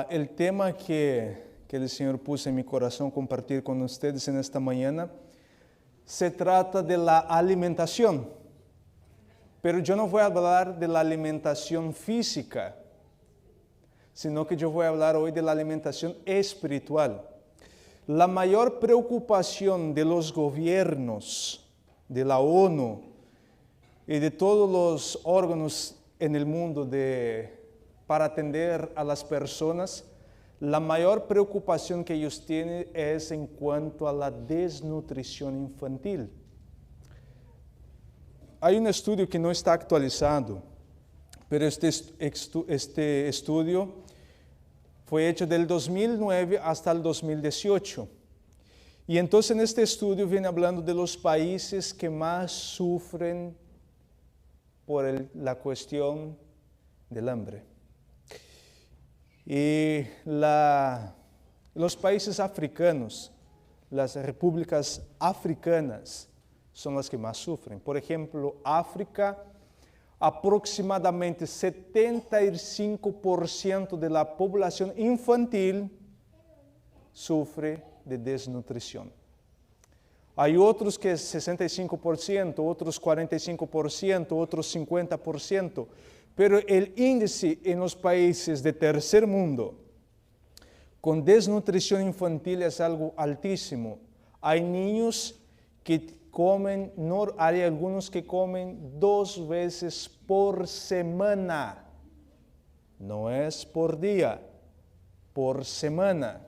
El tema que el Señor puso en mi corazón compartir con ustedes en esta mañana se trata de la alimentación. Pero yo no voy a hablar de la alimentación física, sino que yo voy a hablar hoy de la alimentación espiritual. La mayor preocupación de los gobiernos, de la ONU y de todos los órganos en el mundo para atender a las personas, la mayor preocupación que ellos tienen es en cuanto a la desnutrición infantil. Hay un estudio que no está actualizado, pero este estudio fue hecho del 2009 hasta el 2018. Y entonces en este estudio viene hablando de los países que más sufren por la cuestión del hambre. Y los países africanos, las repúblicas africanas, son las que más sufren. Por ejemplo, África, aproximadamente 75% de la población infantil sufre de desnutrición. Hay otros que es 65%, otros 45%, otros 50%, pero el índice en los países de tercer mundo con desnutrición infantil es algo altísimo. Hay niños que hay algunos que comen 2 veces por semana. No es por día, por semana.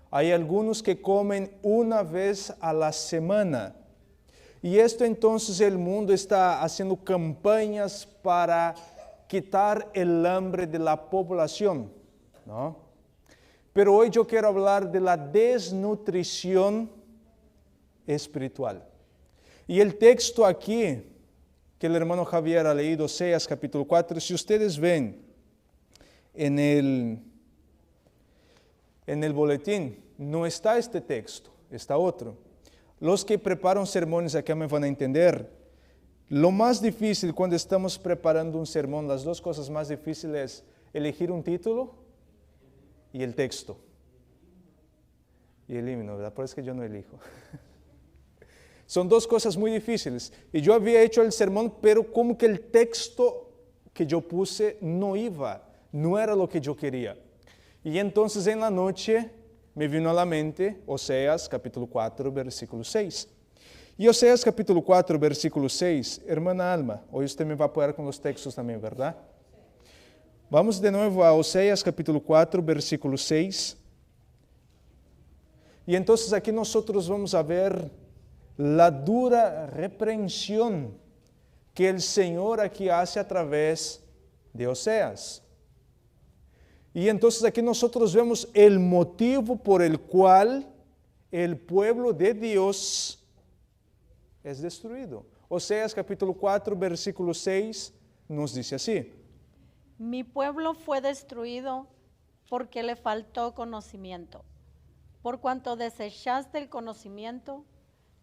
Hay algunos que comen 1 vez a la semana. Y esto entonces el mundo está haciendo campañas para quitar el hambre de la población, ¿no? Pero hoy yo quiero hablar de la desnutrición espiritual. Y el texto aquí, que el hermano Javier ha leído, Oseas capítulo 4, si ustedes ven en el boletín, no está este texto, está otro. Los que preparan sermones acá me van a entender. Lo más difícil cuando estamos preparando un sermón, las dos cosas más difíciles es elegir un título y el texto. Y el himno, ¿verdad? Por eso que yo no elijo. Son 2 cosas muy difíciles. Y yo había hecho el sermón, pero como que el texto que yo puse no era lo que yo quería. Y entonces en la noche me vino a la mente Oseas capítulo 4, versículo 6. Y Oseas capítulo 4, versículo 6, hermana Alma, hoy usted me va a apoyar con los textos también, ¿verdad? Vamos de nuevo a Oseas capítulo 4, versículo 6. Y entonces aquí nosotros vamos a ver la dura reprensión que el Señor aquí hace a través de Oseas. Y entonces aquí nosotros vemos el motivo por el cual el pueblo de Dios es destruido. Oseas capítulo 4, versículo 6 nos dice así. Mi pueblo fue destruido porque le faltó conocimiento. Por cuanto desechaste el conocimiento,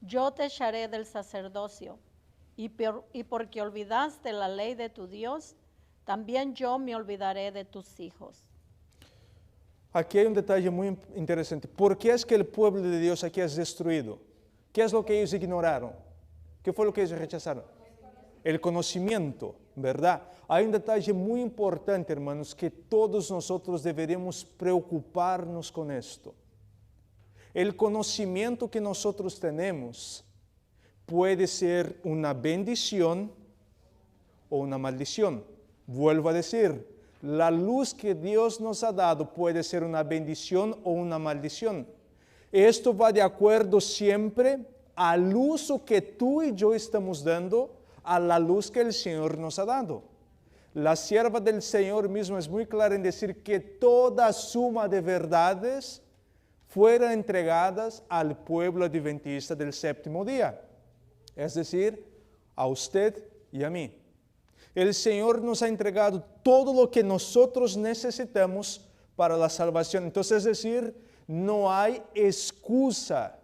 yo te echaré del sacerdocio, y porque olvidaste la ley de tu Dios, también yo me olvidaré de tus hijos. Aquí hay un detalle muy interesante. ¿Por qué es que el pueblo de Dios aquí es destruido? ¿Qué es lo que ellos ignoraron? ¿Qué fue lo que ellos rechazaron? El conocimiento, ¿verdad? Hay un detalle muy importante, hermanos, que todos nosotros deberíamos preocuparnos con esto. El conocimiento que nosotros tenemos puede ser una bendición o una maldición. Vuelvo a decir, la luz que Dios nos ha dado puede ser una bendición o una maldición. Esto va de acuerdo siempre al uso que tú y yo estamos dando a la luz que el Señor nos ha dado. La sierva del Señor mismo es muy clara en decir que toda suma de verdades fueron entregadas al pueblo adventista del séptimo día, es decir, a usted y a mí. El Señor nos ha entregado todo lo que nosotros necesitamos para la salvación. Entonces, es decir, no hay excusa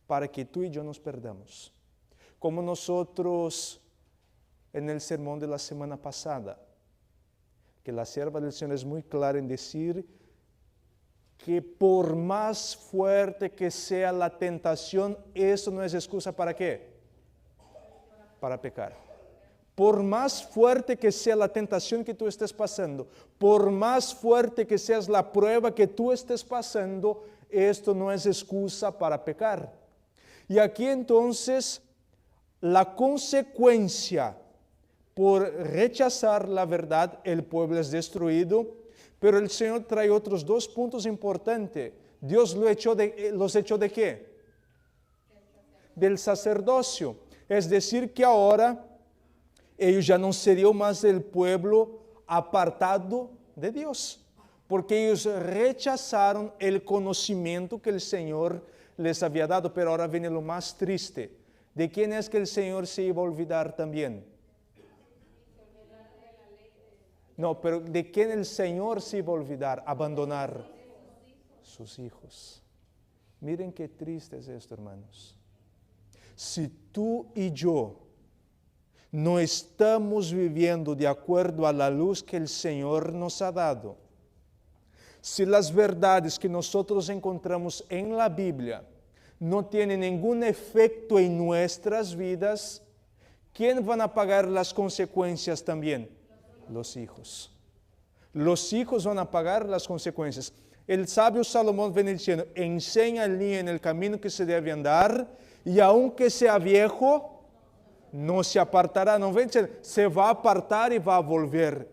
para que tú y yo nos perdamos. Como nosotros en el sermón de la semana pasada, que la sierva del Señor es muy clara en decir que por más fuerte que sea la tentación, eso no es excusa para qué? Para pecar. Por más fuerte que sea la tentación que tú estés pasando, por más fuerte que sea la prueba que tú estés pasando, esto no es excusa para pecar. Y aquí entonces la consecuencia por rechazar la verdad, el pueblo es destruido, pero el Señor trae otros dos puntos importantes. Dios los echó de qué? Del sacerdocio. Es decir, que ahora ellos ya no serían más el pueblo apartado de Dios, porque ellos rechazaron el conocimiento que el Señor les había dado. Pero ahora viene lo más triste. ¿De quién es que el Señor se iba a olvidar también? No, pero ¿de quién el Señor se iba a olvidar? Abandonar sus hijos. Miren qué triste es esto, hermanos. Si tú y yo no estamos viviendo de acuerdo a la luz que el Señor nos ha dado, si las verdades que nosotros encontramos en la Biblia no tienen ningún efecto en nuestras vidas, ¿quién van a pagar las consecuencias también? Los hijos. Los hijos van a pagar las consecuencias. El sabio Salomón viene diciendo, enseña al niño en el camino que se debe andar, y aunque sea viejo, no se apartará. No ven, se va a apartar y va a volver.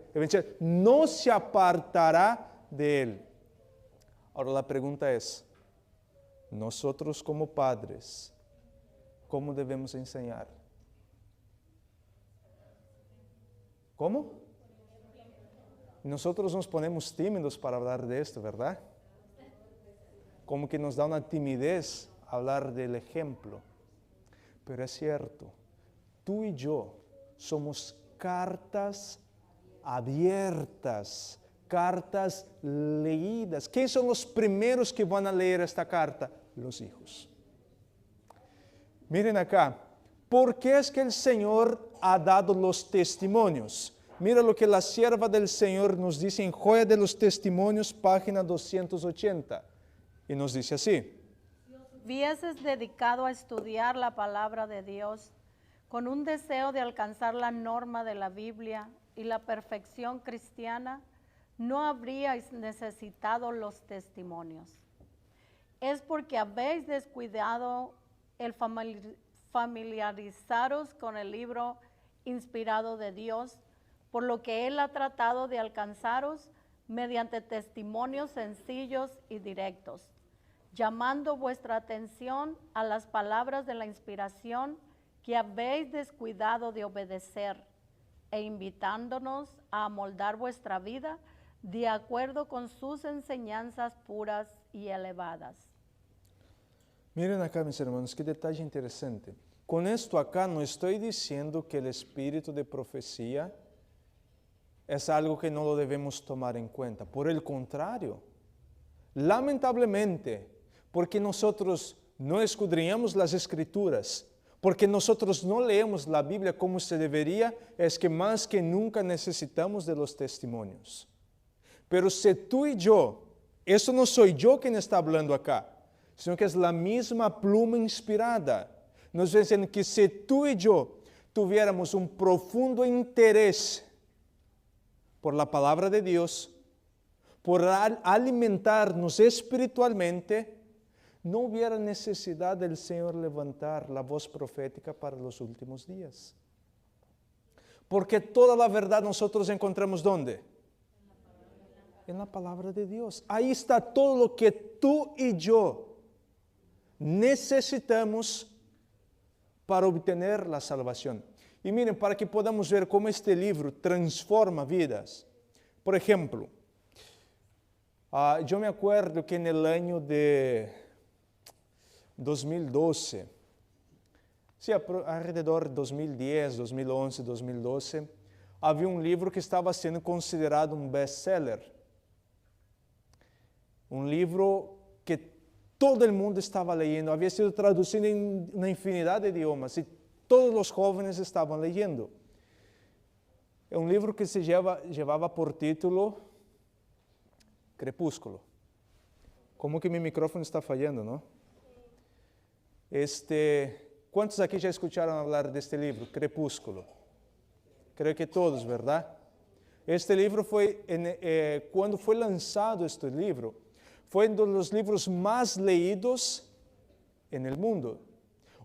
No se apartará de él. Ahora la pregunta es, nosotros como padres, ¿cómo debemos enseñar? ¿Cómo? Nosotros nos ponemos tímidos para hablar de esto, ¿verdad? Como que nos da una timidez hablar del ejemplo. Pero es cierto, tú y yo somos cartas abiertas, cartas leídas. ¿Quiénes son los primeros que van a leer esta carta? Los hijos. Miren acá, ¿por qué es que el Señor ha dado los testimonios? Mira lo que la sierva del Señor nos dice en Joya de los Testimonios, página 280. Y nos dice así. Hubieses dedicado a estudiar la palabra de Dios con un deseo de alcanzar la norma de la Biblia y la perfección cristiana, no habríais necesitado los testimonios. Es porque habéis descuidado el familiarizaros con el libro inspirado de Dios, por lo que Él ha tratado de alcanzaros mediante testimonios sencillos y directos, llamando vuestra atención a las palabras de la inspiración que habéis descuidado de obedecer, e invitándonos a amoldar vuestra vida de acuerdo con sus enseñanzas puras y elevadas. Miren acá, mis hermanos, qué detalle interesante. Con esto acá no estoy diciendo que el espíritu de profecía es algo que no lo debemos tomar en cuenta. Por el contrario, lamentablemente, porque nosotros no escudriñamos las Escrituras, porque nosotros no leemos la Biblia como se debería, es que más que nunca necesitamos de los testimonios. Pero si tú y yo, eso no soy yo quien está hablando acá, sino que es la misma pluma inspirada, nos dicen que si tú y yo tuviéramos un profundo interés por la palabra de Dios, por alimentarnos espiritualmente, no hubiera necesidad del Señor levantar la voz profética para los últimos días. Porque toda la verdad nosotros encontramos ¿dónde? En la palabra de Dios. Ahí está todo lo que tú y yo necesitamos para obtener la salvación. Y miren, para que podamos ver cómo este libro transforma vidas. Por ejemplo, yo me acuerdo que en el año de 2012, sí, alrededor de 2010, 2011, 2012, había un libro que estaba siendo considerado un best-seller. Un libro que todo el mundo estaba leyendo, había sido traducido en una infinidad de idiomas y todos los jóvenes estaban leyendo. un libro que llevaba por título Crepúsculo. Como que mi micrófono está fallando, ¿no? ¿Cuántos aquí ya escucharon hablar de este libro, Crepúsculo? Creo que todos, ¿verdad? Este libro fue, cuando fue lanzado este libro, fue uno de los libros más leídos en el mundo.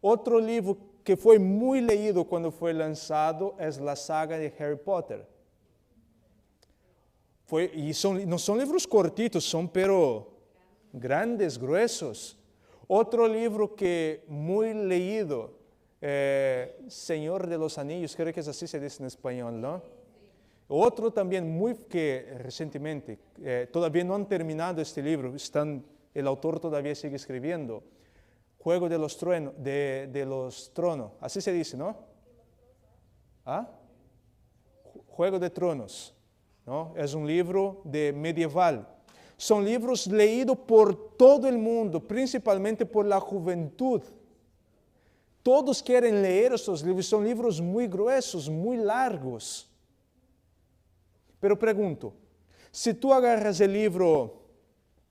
Otro libro que fue muy leído cuando fue lanzado es la saga de Harry Potter. No son libros cortitos, son pero grandes, gruesos. Otro libro que muy leído, Señor de los Anillos, creo que es así se dice en español, ¿no? Otro también que recientemente, todavía no han terminado este libro, el autor todavía sigue escribiendo, Juego de los Tronos, así se dice, ¿no? ¿Ah? Juego de Tronos, ¿no? Es un libro medieval. Son libros leídos por todo el mundo, principalmente por la juventud. Todos quieren leer estos libros, son libros muy gruesos, muy largos. Pero pregunto, si tú agarras el libro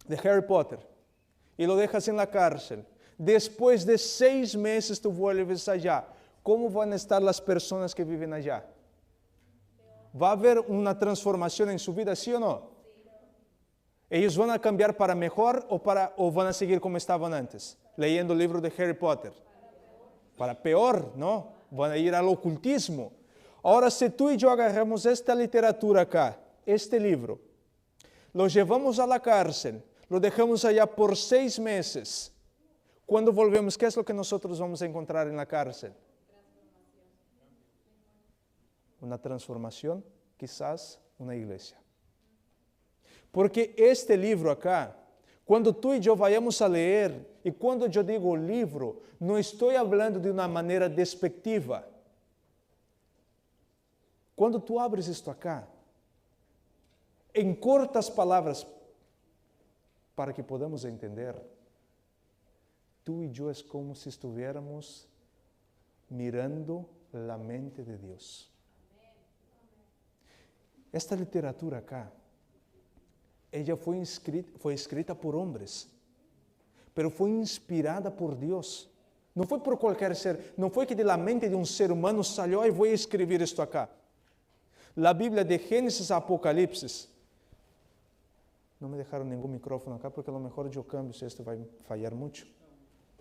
de Harry Potter y lo dejas en la cárcel, después de 6 meses tú vuelves allá, ¿cómo van a estar las personas que viven allá? ¿Va a haber una transformación en su vida, sí o no? ¿Ellos van a cambiar para mejor o van a seguir como estaban antes, leyendo el libro de Harry Potter? Para peor, ¿no? Van a ir al ocultismo. Ahora, si tú y yo agarramos esta literatura acá, este libro, lo llevamos a la cárcel, lo dejamos allá por 6 meses, cuando volvemos, ¿qué es lo que nosotros vamos a encontrar en la cárcel? Una transformación, quizás una iglesia. Porque este libro acá, cuando tú y yo vayamos a leer, y cuando yo digo libro, no estoy hablando de una manera despectiva. Cuando tú abres esto acá, en cortas palabras, para que podamos entender, tú y yo es como si estuviéramos mirando la mente de Dios. Esta literatura acá, ella fue escrita por hombres, pero fue inspirada por Dios. No fue por cualquier ser, no fue que de la mente de un ser humano salió y voy a escribir esto acá. La Biblia de Génesis a Apocalipsis, no me dejaron ningún micrófono acá porque a lo mejor yo cambio si esto va a fallar mucho.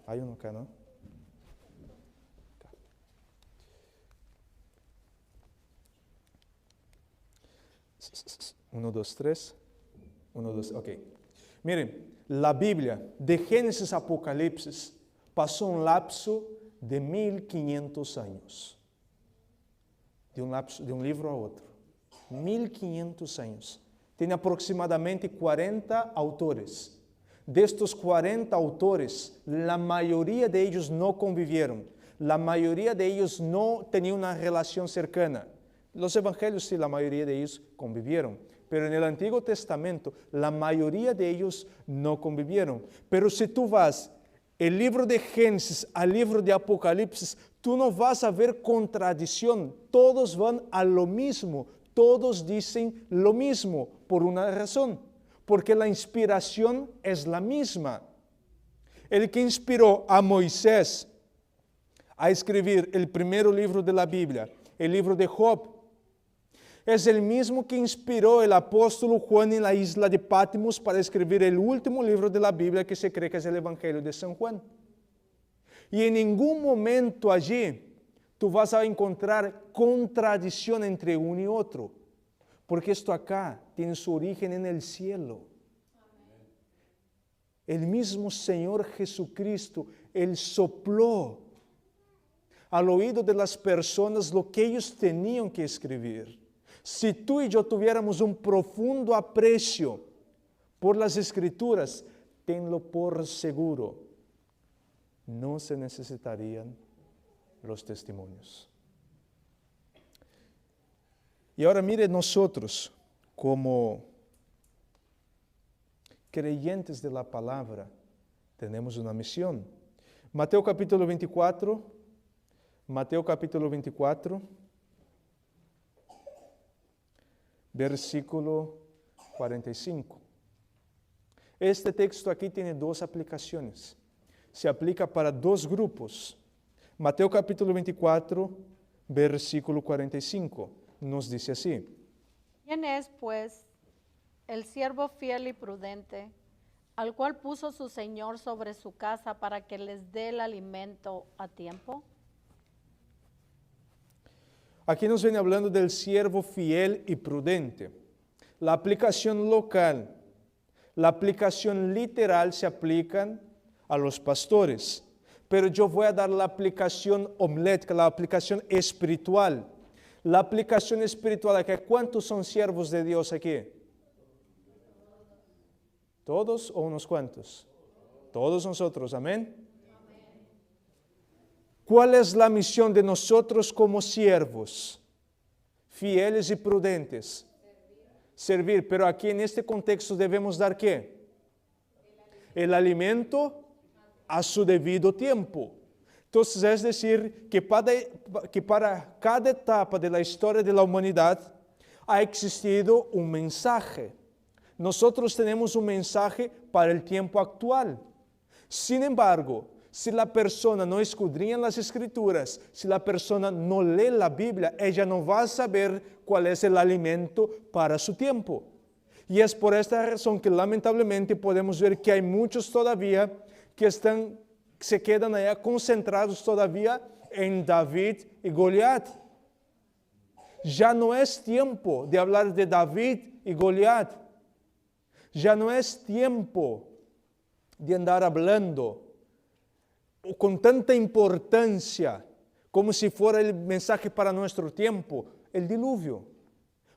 Hay uno acá, ¿no? Acá. 1, 2, 3. 1, 2, ok. Miren, la Biblia de Génesis a Apocalipsis pasó un lapso de 1500 años. De un libro a otro. 1500 años. Tiene aproximadamente 40 autores. De estos 40 autores, la mayoría de ellos no convivieron. La mayoría de ellos no tenían una relación cercana. Los evangelios sí, la mayoría de ellos convivieron. Pero en el Antiguo Testamento, la mayoría de ellos no convivieron. Pero si tú vas el libro de Génesis al libro de Apocalipsis, tú no vas a ver contradicción. Todos van a lo mismo. Todos dicen lo mismo por una razón. Porque la inspiración es la misma. El que inspiró a Moisés a escribir el primer libro de la Biblia, el libro de Job, es el mismo que inspiró el apóstol Juan en la isla de Patmos para escribir el último libro de la Biblia que se cree que es el Evangelio de San Juan. Y en ningún momento allí tú vas a encontrar contradicción entre uno y otro, porque esto acá tiene su origen en el cielo. El mismo Señor Jesucristo, Él sopló al oído de las personas lo que ellos tenían que escribir. Si tú y yo tuviéramos un profundo aprecio por las Escrituras, tenlo por seguro, no se necesitarían los testimonios. Y ahora mire, nosotros como creyentes de la palabra tenemos una misión. Mateo capítulo 24. versículo 45. Este texto aquí tiene dos aplicaciones. Se aplica para dos grupos. Mateo capítulo 24, versículo 45, nos dice así. ¿Quién es, pues, el siervo fiel y prudente, al cual puso su señor sobre su casa para que les dé el alimento a tiempo? Aquí nos viene hablando del siervo fiel y prudente. La aplicación local, la aplicación literal se aplican a los pastores. Pero yo voy a dar la aplicación homilética, la aplicación espiritual. La aplicación espiritual aquí, ¿cuántos son siervos de Dios aquí? ¿Todos o unos cuantos? Todos nosotros, amén. ¿Cuál es la misión de nosotros como siervos? Fieles y prudentes. Servir. Pero aquí en este contexto debemos dar ¿qué? El alimento a su debido tiempo. Entonces, es decir, que para cada etapa de la historia de la humanidad ha existido un mensaje. Nosotros tenemos un mensaje para el tiempo actual. Sin embargo, si la persona no escudriña las Escrituras, si la persona no lee la Biblia, ella no va a saber cuál es el alimento para su tiempo. Y es por esta razón que lamentablemente podemos ver que hay muchos todavía que se quedan allá concentrados todavía en David y Goliat. Ya no es tiempo de hablar de David y Goliat. Ya no es tiempo de andar hablando con tanta importancia como si fuera el mensaje para nuestro tiempo, el diluvio.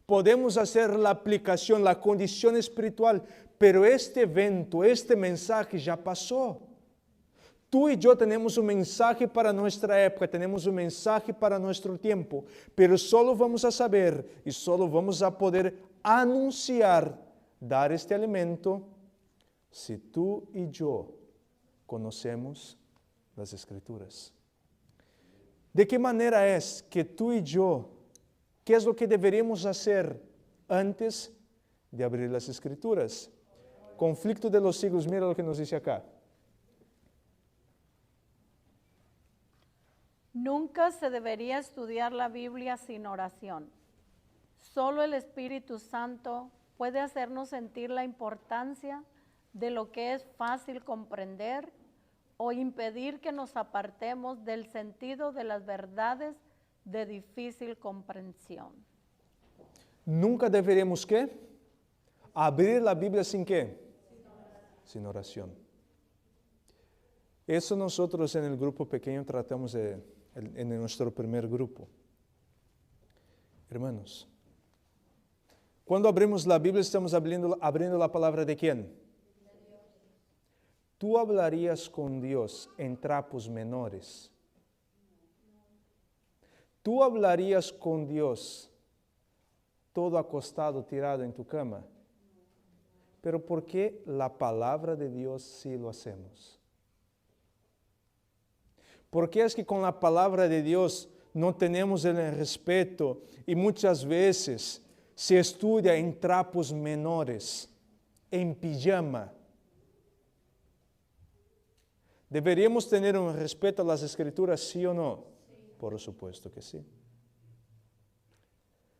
Podemos hacer la aplicación, la condición espiritual, pero este evento, este mensaje ya pasó. Tú y yo tenemos un mensaje para nuestra época, tenemos un mensaje para nuestro tiempo, pero solo vamos a saber y solo vamos a poder anunciar, dar este alimento, si tú y yo conocemos las Escrituras. ¿De qué manera es que tú y yo, qué es lo que deberíamos hacer antes de abrir las Escrituras? Conflicto de los siglos, mira lo que nos dice acá. Nunca se debería estudiar la Biblia sin oración. Solo el Espíritu Santo puede hacernos sentir la importancia de lo que es fácil comprender o impedir que nos apartemos del sentido de las verdades de difícil comprensión. Nunca deberíamos ¿qué? Abrir la Biblia sin ¿qué? Sin oración. Eso nosotros en el grupo pequeño tratamos en nuestro primer grupo. Hermanos, cuando abrimos la Biblia estamos abriendo la palabra de ¿quién? ¿Tú hablarías con Dios en trapos menores? ¿Tú hablarías con Dios todo acostado, tirado en tu cama? Pero ¿por qué la palabra de Dios sí lo hacemos? ¿Por qué es que con la palabra de Dios no tenemos el respeto y muchas veces se estudia en trapos menores, en pijama? ¿Deberíamos tener un respeto a las Escrituras, sí o no? Sí. Por supuesto que sí.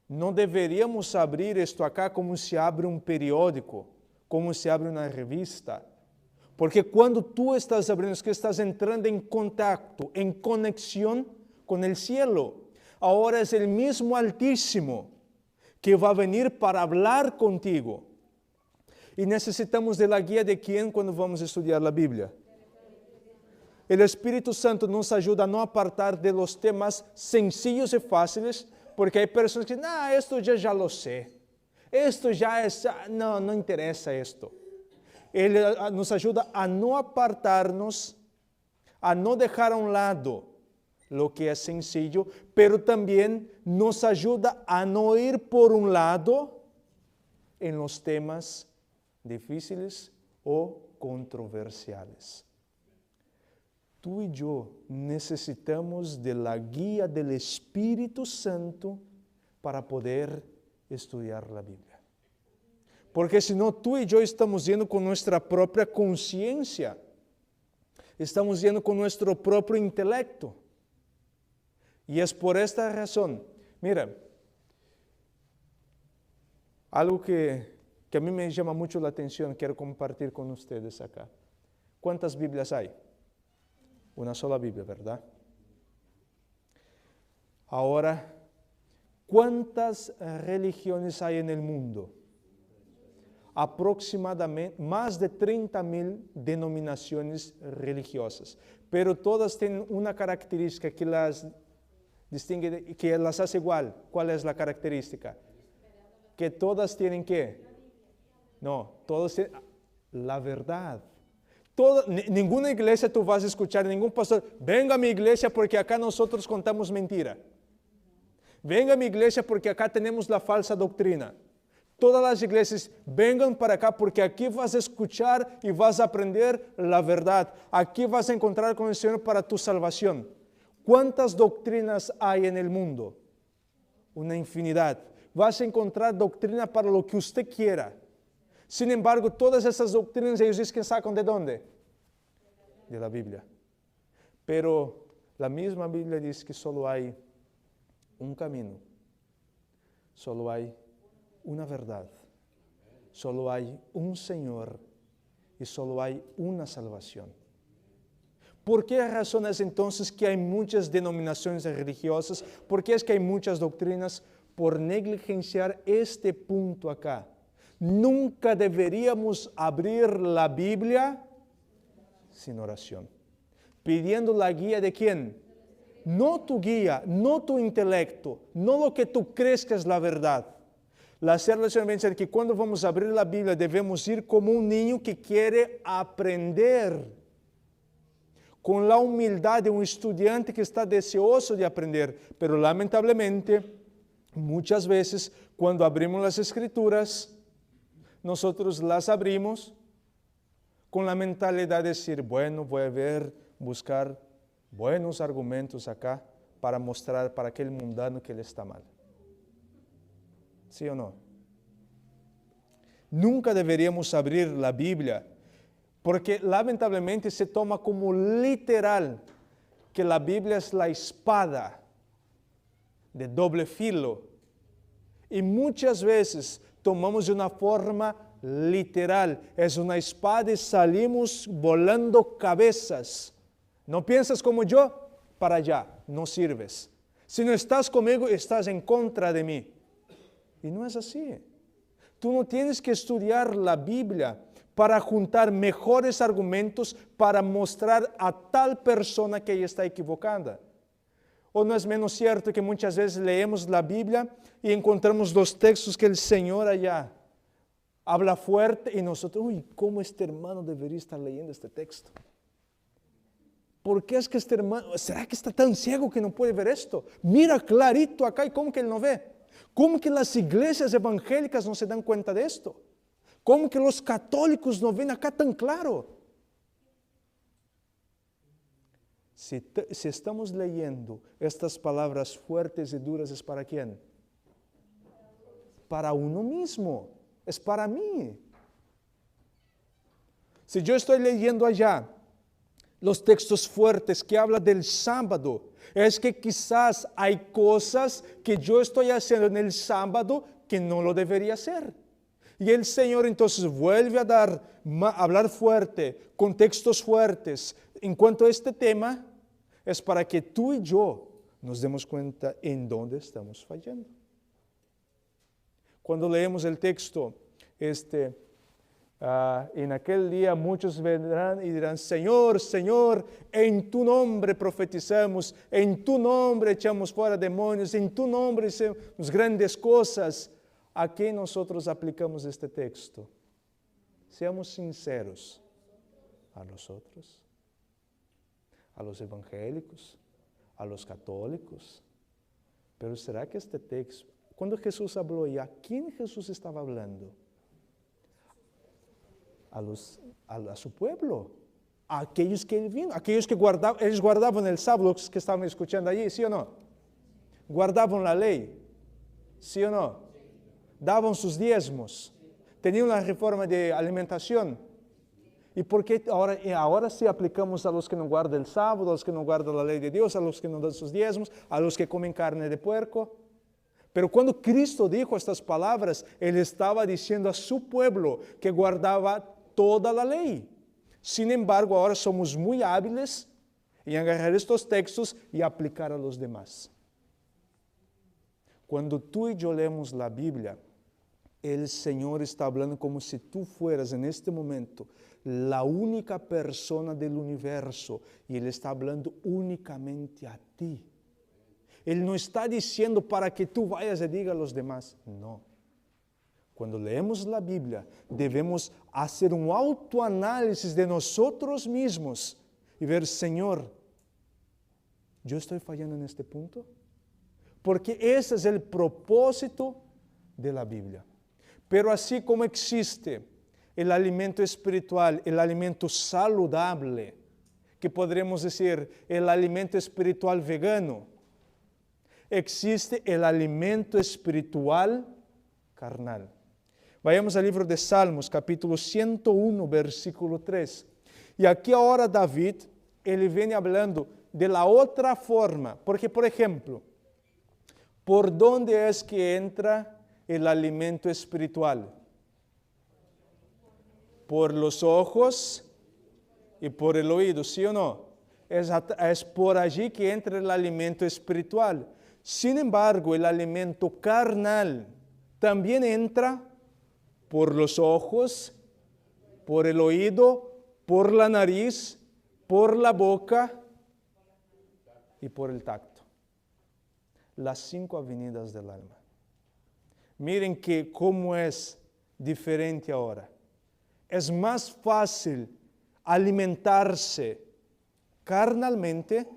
No deveríamos abrir esto acá como se abre un periódico, como se abre una revista. Porque cuando tú estás abriendo, es que estás entrando en contacto, en conexión con el cielo. Ahora es el mismo Altísimo que va a venir para hablar contigo. Y necesitamos de la guía de quién cuando vamos a estudiar la Biblia. El Espíritu Santo nos ayuda a no apartar de los temas sencillos y fáciles, porque hay personas que dicen, esto ya lo sé. Esto ya es, no interesa esto. Él nos ayuda a no apartarnos, a no dejar a un lado lo que es sencillo, pero también nos ayuda a no ir por un lado en los temas difíciles o controversiales. Tú y yo necesitamos de la guía del Espíritu Santo para poder estudiar la Biblia. Porque si no, tú y yo estamos yendo con nuestra propia conciencia. Estamos yendo con nuestro propio intelecto. Y es por esta razón, mira, algo que a mí me llama mucho la atención, quiero compartir con ustedes acá. ¿Cuántas Biblias hay? Una sola Biblia, ¿verdad? Ahora, ¿cuántas religiones hay en el mundo? Aproximadamente más de 30,000 denominaciones religiosas, pero todas tienen una característica que las distingue, que las hace igual. ¿Cuál es la característica? Que todas tienen ¿qué? No, todas tienen la verdad. Ninguna iglesia tú vas a escuchar, ningún pastor, venga a mi iglesia porque acá nosotros contamos mentira. Venga a mi iglesia porque acá tenemos la falsa doctrina. Todas las iglesias, vengan para acá porque aquí vas a escuchar y vas a aprender la verdad. Aquí vas a encontrar con el Señor para tu salvación. ¿Cuántas doctrinas hay en el mundo? Una infinidad. Vas a encontrar doctrina para lo que usted quiera. Sin embargo, todas esas doctrinas ellos dicen que sacan ¿de dónde? De la Biblia. Pero la misma Biblia dice que solo hay un camino. Solo hay una verdad. Solo hay un Señor y solo hay una salvación. ¿Por qué razones entonces que hay muchas denominaciones religiosas? ¿Por qué es que hay muchas doctrinas? Por negligenciar este punto acá. Nunca deberíamos abrir la Biblia sin oración. Pidiendo la guía de ¿quién? No tu guía, no tu intelecto, no lo que tú crees que es la verdad. La relación dice que cuando vamos a abrir la Biblia debemos ir como un niño que quiere aprender. Con la humildad de un estudiante que está deseoso de aprender. Pero lamentablemente, muchas veces cuando abrimos las Escrituras, nosotros las abrimos con la mentalidad de decir, bueno, voy a buscar buenos argumentos acá para mostrar para aquel mundano que él está mal. ¿Sí o no? Nunca deberíamos abrir la Biblia porque lamentablemente se toma como literal que la Biblia es la espada de doble filo. Y muchas veces tomamos de una forma literal. Es una espada y salimos volando cabezas. ¿No piensas como yo? Para allá, no sirves. Si no estás conmigo, estás en contra de mí. Y no es así. Tú no tienes que estudiar la Biblia para juntar mejores argumentos para mostrar a tal persona que ella está equivocada. ¿O no es menos cierto que muchas veces leemos la Biblia y encontramos los textos que el Señor allá habla fuerte y nosotros, uy, ¿cómo este hermano debería estar leyendo este texto? ¿Por qué es que este hermano, será que está tan ciego que no puede ver esto? Mira clarito acá y ¿cómo que él no ve? ¿Cómo que las iglesias evangélicas no se dan cuenta de esto? ¿Cómo que los católicos no ven acá tan claro? Si estamos leyendo estas palabras fuertes y duras, ¿es para quién? Para uno mismo, es para mí. Si yo estoy leyendo allá los textos fuertes que hablan del sábado, es que quizás hay cosas que yo estoy haciendo en el sábado que no lo debería hacer. Y el Señor entonces vuelve a hablar fuerte, con textos fuertes. En cuanto a este tema, es para que tú y yo nos demos cuenta en dónde estamos fallando. Cuando leemos el texto, en aquel día muchos vendrán y dirán, Señor, Señor, en tu nombre profetizamos, en tu nombre echamos fuera demonios, en tu nombre hicimos grandes cosas. ¿A qué nosotros aplicamos este texto? Seamos sinceros. ¿A nosotros? ¿A los evangélicos? ¿A los católicos? Pero ¿será que este texto, cuando Jesús habló ya, ¿a quién Jesús estaba hablando? A su pueblo, a aquellos que él vino, aquellos que ellos guardaban el sábado, los que estaban escuchando allí, ¿sí o no? Guardaban la ley, ¿sí o no? daban sus diezmos, tenían una reforma de alimentación. ¿Y por qué ahora sí aplicamos a los que no guardan el sábado, a los que no guardan la ley de Dios, a los que no dan sus diezmos, a los que comen carne de puerco? Pero cuando Cristo dijo estas palabras, Él estaba diciendo a su pueblo que guardaba toda la ley. Sin embargo, ahora somos muy hábiles en agarrar estos textos y aplicar a los demás. Cuando tú y yo leemos la Biblia, el Señor está hablando como si tú fueras en este momento la única persona del universo y Él está hablando únicamente a ti. Él no está diciendo para que tú vayas y digas a los demás. No. Cuando leemos la Biblia, debemos hacer un autoanálisis de nosotros mismos y ver, Señor, ¿yo estoy fallando en este punto? Porque ese es el propósito de la Biblia. Pero así como existe el alimento espiritual, el alimento saludable, que podremos decir el alimento espiritual vegano, existe el alimento espiritual carnal. Vayamos al libro de Salmos, capítulo 101, versículo 3. Y aquí ahora David, él viene hablando de la otra forma, porque por ejemplo, ¿por dónde es que entra el alimento espiritual? Por los ojos y por el oído, ¿sí o no? Es por allí que entra el alimento espiritual. Sin embargo, el alimento carnal también entra por los ojos, por el oído, por la nariz, por la boca y por el tacto. Las 5 avenidas del alma. Miren que cómo es diferente ahora. Es más fácil alimentarse carnalmente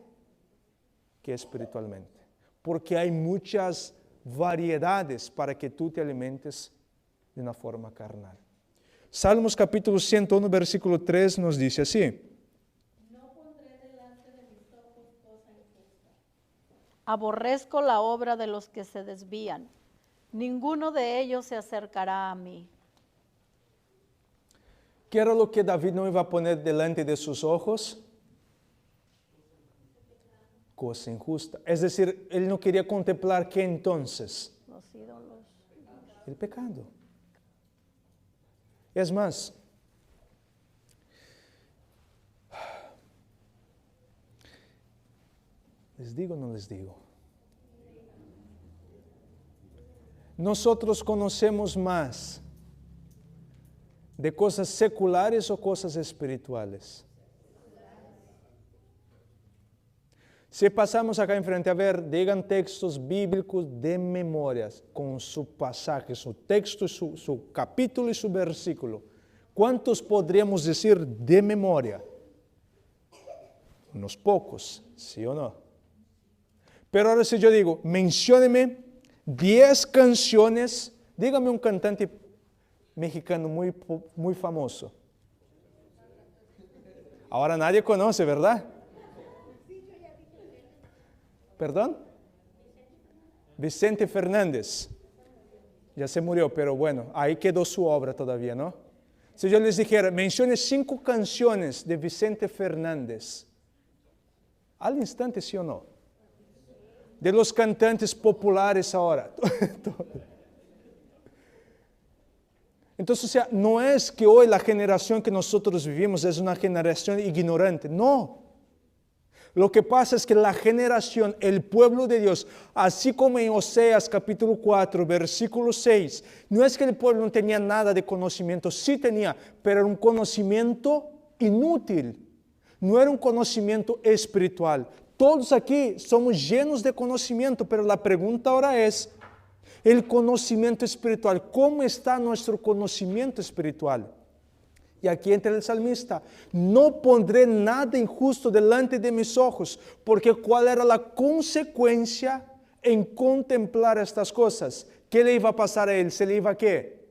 que espiritualmente. Porque hay muchas variedades para que tú te alimentes de una forma carnal. Salmos capítulo 101, versículo 3 nos dice así. No pondré delante de mis ojos cosa injusta. Aborrezco la obra de los que se desvían. Ninguno de ellos se acercará a mí. ¿Qué era lo que David no iba a poner delante de sus ojos? Cosa injusta. Es decir, él no quería contemplar ¿qué entonces? Los ídolos. El pecado. Es más, ¿les digo o no les digo? Nosotros conocemos más de cosas seculares o cosas espirituales. Si pasamos acá enfrente a ver, digan textos bíblicos de memorias, con su pasaje, su texto, su capítulo y su versículo. ¿Cuántos podríamos decir de memoria? Unos pocos, ¿sí o no? Pero ahora si yo digo, mencióneme 10 canciones, dígame un cantante mexicano muy famoso. Ahora nadie conoce, ¿verdad? ¿Perdón? Vicente Fernández. Ya se murió, pero bueno, ahí quedó su obra todavía, ¿no? Si yo les dijera, mencione 5 canciones de Vicente Fernández, al instante, ¿sí o no? De los cantantes populares ahora. Entonces, o sea, no es que hoy la generación que nosotros vivimos es una generación ignorante, no. Lo que pasa es que la generación, el pueblo de Dios, así como en Oseas capítulo 4, versículo 6, no es que el pueblo no tenía nada de conocimiento, sí tenía, pero era un conocimiento inútil, no era un conocimiento espiritual. Todos aquí somos llenos de conocimiento, pero la pregunta ahora es, el conocimiento espiritual, ¿cómo está nuestro conocimiento espiritual? Y aquí entra el salmista, no pondré nada injusto delante de mis ojos, porque ¿cuál era la consecuencia en contemplar estas cosas? ¿Qué le iba a pasar a él? ¿Se le iba a qué?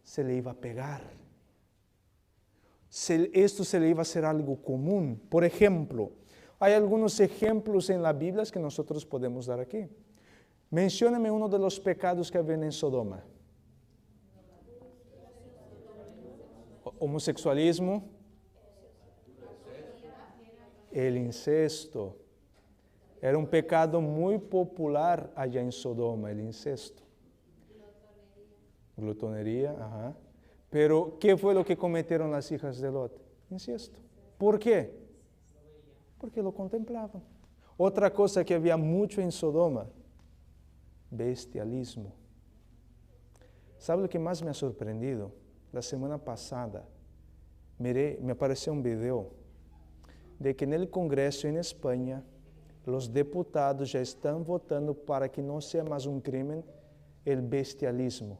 Se le iba a pegar. Esto se le iba a hacer algo común. Por ejemplo, hay algunos ejemplos en la Biblia que nosotros podemos dar aquí. Mencióname uno de los pecados que habían en Sodoma. Homosexualismo, el incesto. Era un pecado muy popular allá en Sodoma, el incesto. Glutonería, ajá. Pero, ¿qué fue lo que cometieron las hijas de Lot? Incesto. ¿Por qué? Porque lo contemplaban. Otra cosa que había mucho en Sodoma, bestialismo. ¿Sabe lo que más me ha sorprendido? La semana pasada, me apareció un video de que en el Congreso en España, los diputados ya están votando para que no sea más un crimen el bestialismo.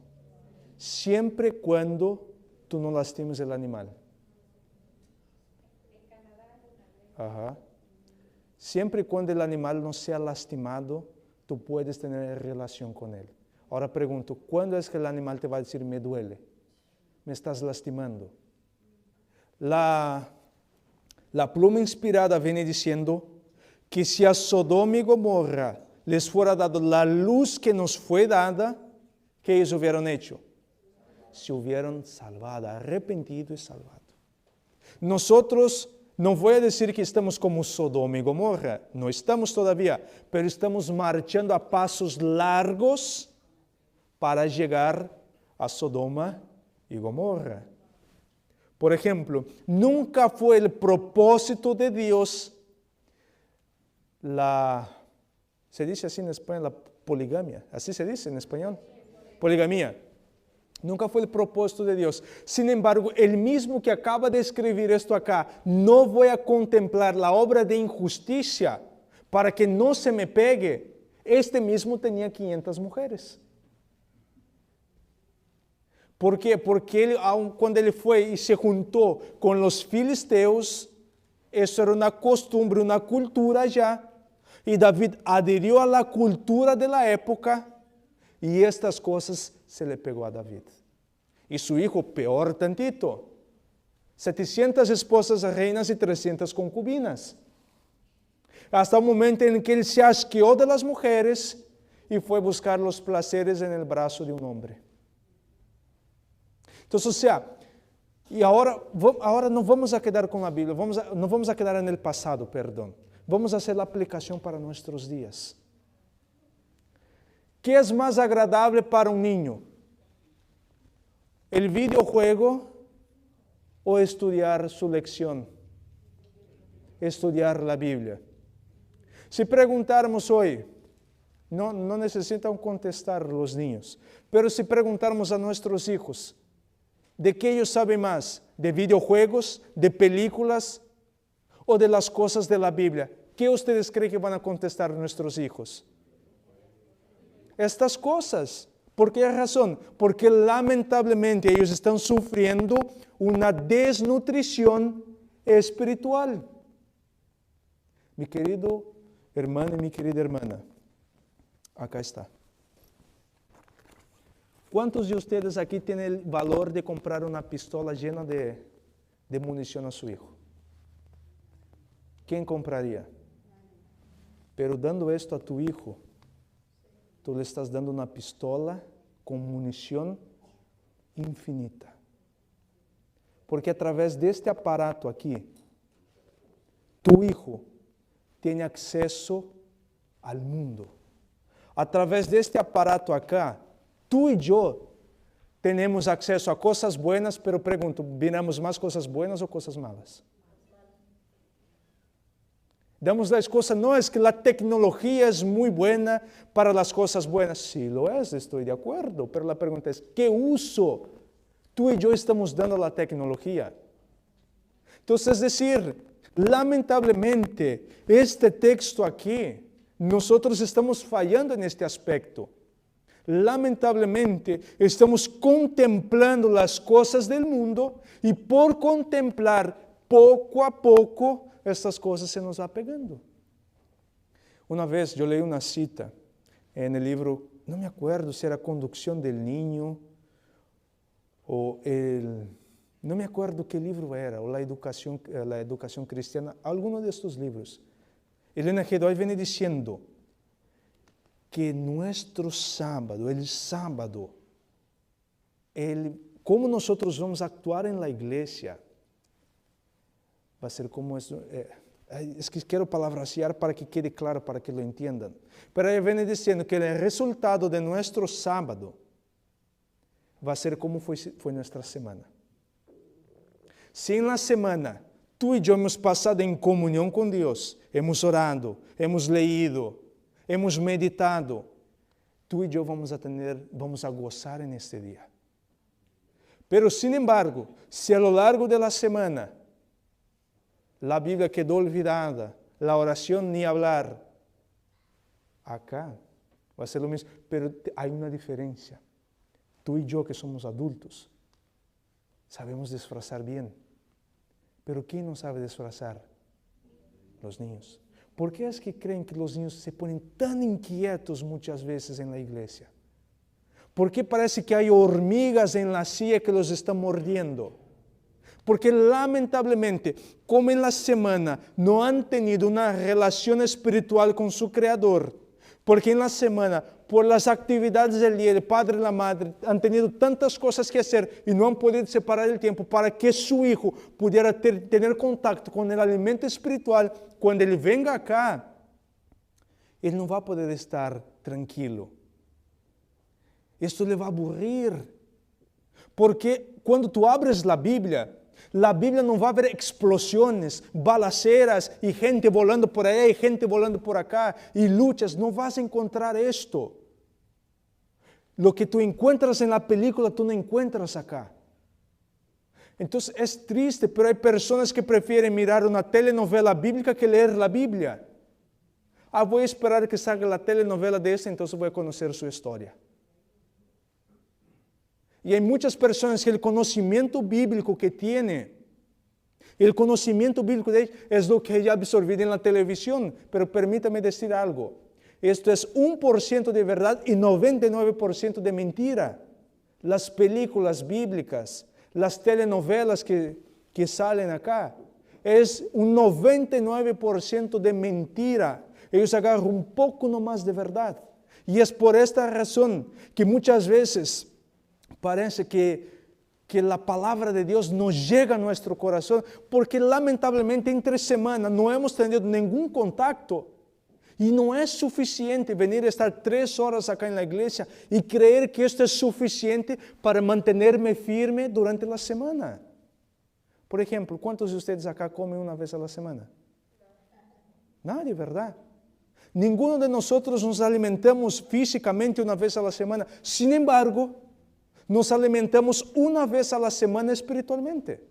Siempre cuando tú no lastimes el animal. Ajá. Siempre y cuando el animal no sea lastimado, tú puedes tener relación con él. Ahora pregunto, ¿cuándo es que el animal te va a decir, me duele? Me estás lastimando. La pluma inspirada viene diciendo que si a Sodoma y Gomorra les fuera dado la luz que nos fue dada, ¿qué ellos hubieran hecho? Se hubieran salvado, arrepentido y salvado. Nosotros, no voy a decir que estamos como Sodoma y Gomorra, no estamos todavía, pero estamos marchando a pasos largos para llegar a Sodoma y Gomorra. Por ejemplo, nunca fue el propósito de Dios se dice así en español, la poligamia, así se dice en español, poligamia. Nunca fue el propósito de Dios. Sin embargo, el mismo que acaba de escribir esto acá, no voy a contemplar la obra de injusticia para que no se me pegue. Este mismo tenía 500 mujeres. ¿Por qué? Porque él, aun cuando él fue y se juntó con los filisteos, eso era una costumbre, una cultura ya, y David adhirió a la cultura de la época, y estas cosas se le pegó a David. Y su hijo, peor tantito, 700 esposas reinas y 300 concubinas. Hasta el momento en que él se asqueó de las mujeres y fue a buscar los placeres en el brazo de un hombre. Entonces, o sea, y ahora no vamos a quedar con la Biblia, no vamos a quedar en el pasado, perdón. Vamos a hacer la aplicación para nuestros días. ¿Qué es más agradable para un niño? ¿El videojuego o estudiar su lección? Estudiar la Biblia. Si preguntáramos hoy, no necesitan contestar los niños, pero si preguntáramos a nuestros hijos, ¿de qué ellos saben más? ¿De videojuegos, de películas o de las cosas de la Biblia? ¿Qué ustedes creen que van a contestar nuestros hijos? Estas cosas. ¿Por qué razón? Porque lamentablemente ellos están sufriendo una desnutrición espiritual. Mi querido hermano y mi querida hermana, acá está. ¿Cuántos de ustedes aquí tienen el valor de comprar una pistola llena de munición a su hijo? ¿Quién compraría? Pero dando esto a tu hijo, tú le estás dando una pistola con munición infinita. Porque a través de este aparato aquí, tu hijo tiene acceso al mundo. A través de este aparato acá, tú y yo tenemos acceso a cosas buenas, pero pregunto, ¿miramos más cosas buenas o cosas malas? Damos las cosas, no es que la tecnología es muy buena para las cosas buenas. Sí lo es, estoy de acuerdo, pero la pregunta es, ¿qué uso tú y yo estamos dando a la tecnología? Entonces, es decir, lamentablemente, este texto aquí, nosotros estamos fallando en este aspecto. Lamentablemente, estamos contemplando las cosas del mundo y por contemplar poco a poco, estas cosas se nos va pegando. Una vez yo leí una cita en el libro, no me acuerdo si era Conducción del Niño o no me acuerdo qué libro era, o la educación cristiana, alguno de estos libros. Elena G. White viene diciendo, que nuestro sábado, el sábado, cómo nosotros vamos a actuar en la iglesia, va a ser como esto. Es que quiero parafrasear para que quede claro, para que lo entiendan. Pero ahí viene diciendo que el resultado de nuestro sábado va a ser como fue nuestra semana. Si en la semana tú y yo hemos pasado en comunión con Dios, hemos orado, hemos leído, hemos meditado, tú y yo vamos a gozar en este día. Pero sin embargo, si a lo largo de la semana la Biblia quedó olvidada, la oración ni hablar, acá va a ser lo mismo, pero hay una diferencia. Tú y yo que somos adultos, sabemos disfrazar bien, pero ¿quién no sabe disfrazar? Los niños. ¿Por qué es que creen que los niños se ponen tan inquietos muchas veces en la iglesia? ¿Por qué parece que hay hormigas en la silla que los están mordiendo? Porque lamentablemente, como en la semana no han tenido una relación espiritual con su Creador, porque en la semana, por las actividades del día, el padre y la madre han tenido tantas cosas que hacer y no han podido separar el tiempo para que su hijo pudiera tener contacto con el alimento espiritual. Cuando él venga acá, él no va a poder estar tranquilo. Esto le va a aburrir. Porque cuando tú abres la Biblia no va a haber explosiones, balaceras y gente volando por allá y gente volando por acá y luchas. No vas a encontrar esto. Lo que tú encuentras en la película, tú no encuentras acá. Entonces es triste, pero hay personas que prefieren mirar una telenovela bíblica que leer la Biblia. Voy a esperar que salga la telenovela de esta, entonces voy a conocer su historia. Y hay muchas personas que el conocimiento bíblico que tiene, el conocimiento bíblico de ellos es lo que ella ha absorbido en la televisión. Pero permítame decir algo. Esto es 1% de verdad y 99% de mentira. Las películas bíblicas, las telenovelas que salen acá, es un 99% de mentira. Ellos agarran un poco nomás de verdad. Y es por esta razón que muchas veces parece que la palabra de Dios no llega a nuestro corazón, porque lamentablemente entre semana no hemos tenido ningún contacto. Y no es suficiente venir a estar 3 horas acá en la iglesia y creer que esto es suficiente para mantenerme firme durante la semana. Por ejemplo, ¿cuántos de ustedes acá comen una vez a la semana? Nadie, ¿verdad? Ninguno de nosotros nos alimentamos físicamente una vez a la semana. Sin embargo, nos alimentamos una vez a la semana espiritualmente.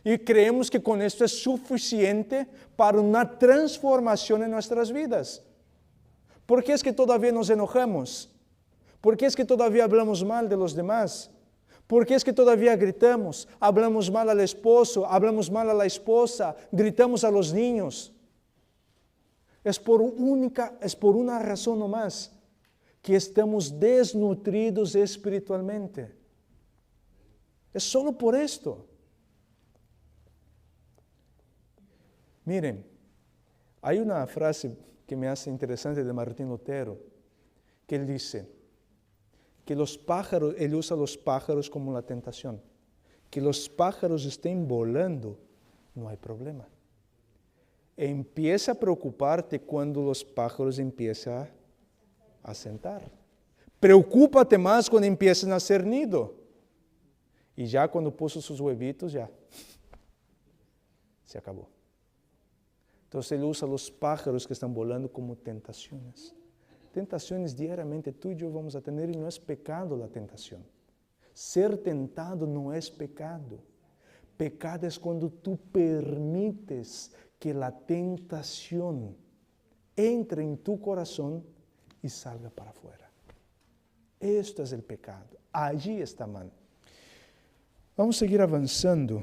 Y creemos que con esto es suficiente para una transformación en nuestras vidas. ¿Por qué es que todavía nos enojamos? ¿Por qué es que todavía hablamos mal de los demás? ¿Por qué es que todavía gritamos? Hablamos mal al esposo, hablamos mal a la esposa, gritamos a los niños. Es por una razón nomás, que estamos desnutridos espiritualmente. Es solo por esto. Miren, hay una frase que me hace interesante de Martín Lutero, que él dice que los pájaros, él usa los pájaros como la tentación, que los pájaros estén volando, no hay problema. Empieza a preocuparte cuando los pájaros empiezan a sentar. Preocúpate más cuando empiezan a hacer nido. Y ya cuando puso sus huevitos, ya se acabó. Entonces él usa los pájaros que están volando como tentaciones. Tentaciones diariamente tú y yo vamos a tener y no es pecado la tentación. Ser tentado no es pecado. Pecado es cuando tú permites que la tentación entre en tu corazón y salga para afuera. Esto es el pecado. Allí está mal. Vamos a seguir avanzando.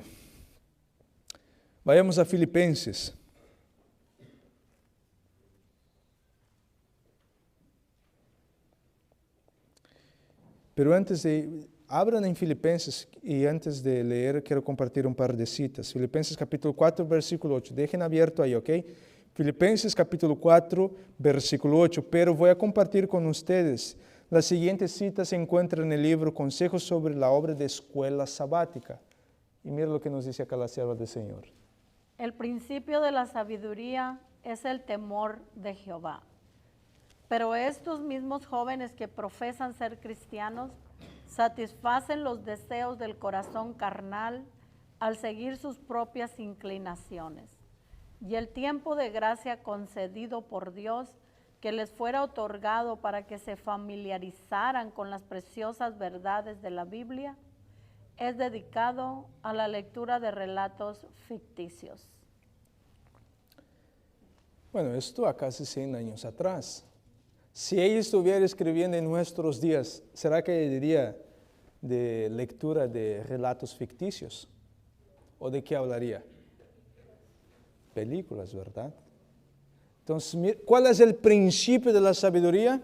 Vayamos a Filipenses. Pero abran en Filipenses y antes de leer quiero compartir un par de citas. Filipenses capítulo 4, versículo 8. Dejen abierto ahí, ¿ok? Filipenses capítulo 4, versículo 8. Pero voy a compartir con ustedes. La siguiente cita se encuentra en el libro Consejos sobre la obra de escuela sabática. Y mira lo que nos dice acá la sierva del Señor. El principio de la sabiduría es el temor de Jehová. Pero estos mismos jóvenes que profesan ser cristianos satisfacen los deseos del corazón carnal al seguir sus propias inclinaciones. Y el tiempo de gracia concedido por Dios que les fuera otorgado para que se familiarizaran con las preciosas verdades de la Biblia es dedicado a la lectura de relatos ficticios. Bueno, esto a casi 100 años atrás. Si ella estuviera escribiendo en nuestros días, ¿será que ella diría de lectura de relatos ficticios? ¿O de qué hablaría? Películas, ¿verdad? Entonces, ¿cuál es el principio de la sabiduría?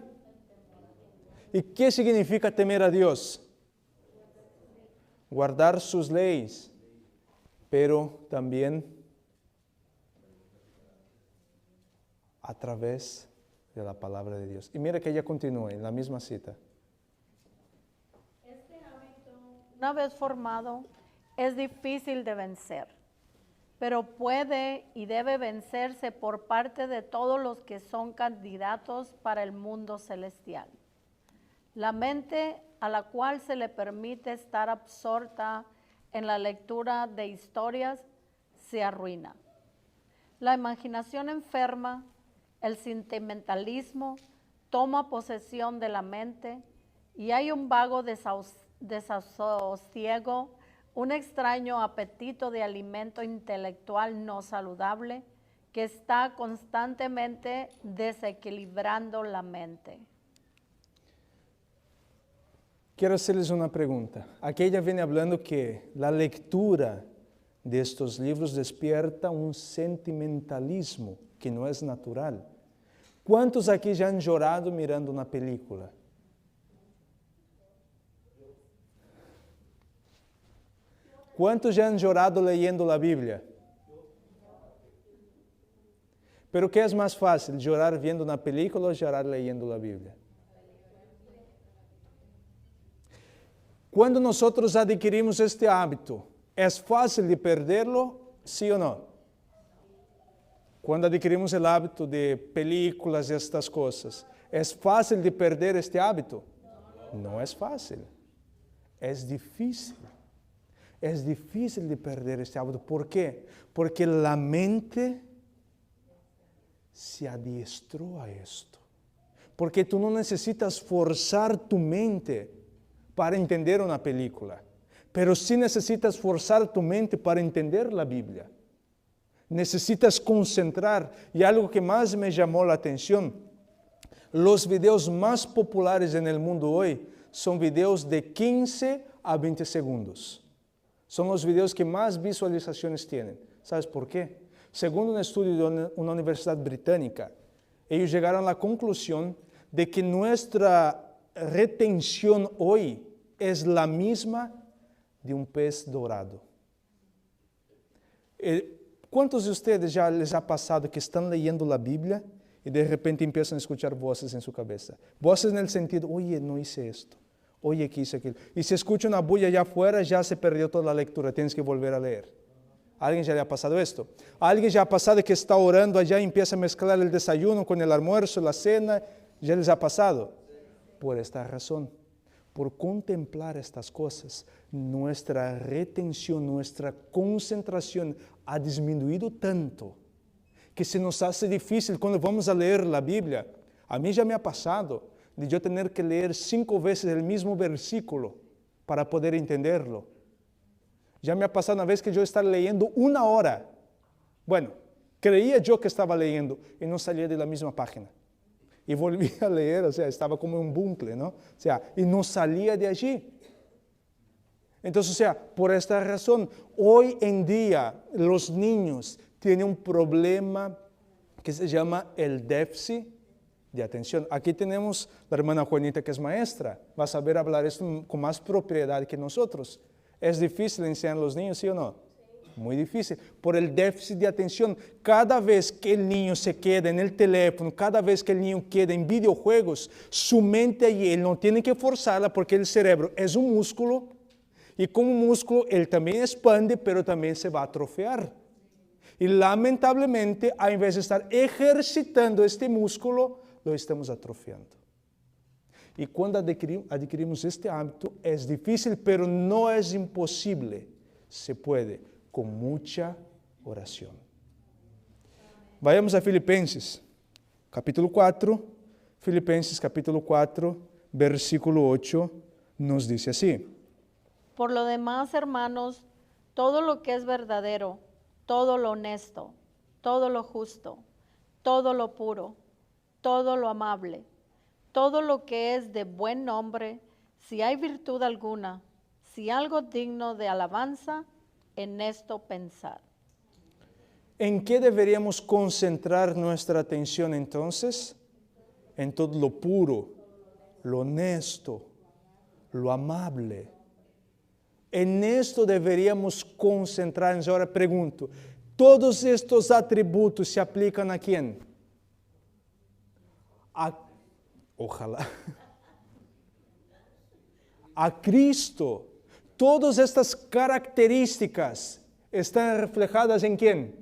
¿Y qué significa temer a Dios? Guardar sus leyes, pero también a través de la palabra de Dios. Y mira que ella continúa en la misma cita. Este hábito, una vez formado, es difícil de vencer, pero puede y debe vencerse por parte de todos los que son candidatos para el mundo celestial. La mente a la cual se le permite estar absorta en la lectura de historias se arruina. La imaginación enferma, el sentimentalismo toma posesión de la mente y hay un vago desasosiego, un extraño apetito de alimento intelectual no saludable que está constantemente desequilibrando la mente. Quiero hacerles una pregunta. Aquí ella viene hablando que la lectura de estos libros despierta un sentimentalismo que no es natural. ¿Cuántos aquí ya han llorado mirando una película? ¿Cuántos ya han llorado leyendo la Biblia? Pero ¿qué es más fácil, llorar viendo una película o llorar leyendo la Biblia? Cuando nosotros adquirimos este hábito, ¿es fácil de perderlo? ¿Sí o no? Cuando adquirimos el hábito de películas y estas cosas, ¿es fácil de perder este hábito? No es fácil. Es difícil. Es difícil de perder este hábito. ¿Por qué? Porque la mente se adiestró a esto. Porque tú no necesitas forzar tu mente para entender una película, pero sí necesitas forzar tu mente para entender la Biblia. Necesitas concentrar. Y algo que más me llamó la atención, los videos más populares en el mundo hoy son videos de 15 a 20 segundos. Son los videos que más visualizaciones tienen. ¿Sabes por qué? Según un estudio de una universidad británica, ellos llegaron a la conclusión de que nuestra retención hoy es la misma de un pez dorado. ¿Cuántos de ustedes ya les ha pasado que están leyendo la Biblia y de repente empiezan a escuchar voces en su cabeza? Voces en el sentido, oye, no hice esto, oye, que hice aquello. Y si escucha una bulla allá afuera, ya se perdió toda la lectura, tienes que volver a leer. ¿A alguien ya le ha pasado esto? ¿A alguien ya ha pasado que está orando allá y empieza a mezclar el desayuno con el almuerzo, la cena? ¿Ya les ha pasado? Por esta razón, por contemplar estas cosas, nuestra retención, nuestra concentración ha disminuido tanto que se nos hace difícil cuando vamos a leer la Biblia. A mí ya me ha pasado de yo tener que leer 5 veces el mismo versículo para poder entenderlo. Ya me ha pasado una vez que yo estaba leyendo 1 hora. Bueno, creía yo que estaba leyendo y no salía de la misma página. Y volví a leer, o sea, estaba como en un bucle, ¿no? O sea, y no salía de allí. Entonces, o sea, por esta razón, hoy en día los niños tienen un problema que se llama el déficit de atención. Aquí tenemos la hermana Juanita, que es maestra, va a saber hablar esto con más propiedad que nosotros. ¿Es difícil enseñar a los niños, sí o no? Sí. Muy difícil. Por el déficit de atención. Cada vez que el niño se queda en el teléfono, cada vez que el niño queda en videojuegos, su mente allí, él no tiene que forzarla porque el cerebro es un músculo. Y como músculo, él también expande, pero también se va a atrofiar. Y lamentablemente, a vez de estar ejercitando este músculo, lo estamos atrofiando. Y cuando adquirimos este hábito, es difícil, pero no es imposible. Se puede, con mucha oración. Vayamos a Filipenses, capítulo 4. Filipenses, capítulo 4, versículo 8, nos dice así. Por lo demás, hermanos, todo lo que es verdadero, todo lo honesto, todo lo justo, todo lo puro, todo lo amable, todo lo que es de buen nombre, si hay virtud alguna, si algo digno de alabanza, en esto pensad. ¿En qué deberíamos concentrar nuestra atención entonces? En todo lo puro, lo honesto, lo amable. En esto deberíamos concentrarnos. Ahora pregunto, ¿todos estos atributos se aplican a quién? Ojalá. A Cristo. Todas estas características están reflejadas en quién.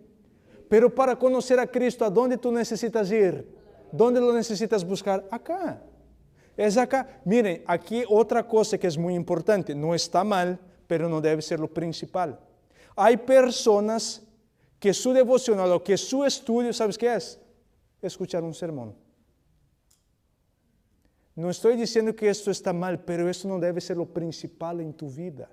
Pero para conocer a Cristo, ¿a dónde tú necesitas ir? ¿Dónde lo necesitas buscar? Acá. Es acá. Miren, aquí otra cosa que es muy importante. No está mal, pero no debe ser lo principal. Hay personas que su devocional o que su estudio, ¿sabes qué es? Escuchar un sermón. No estoy diciendo que esto está mal, pero esto no debe ser lo principal en tu vida.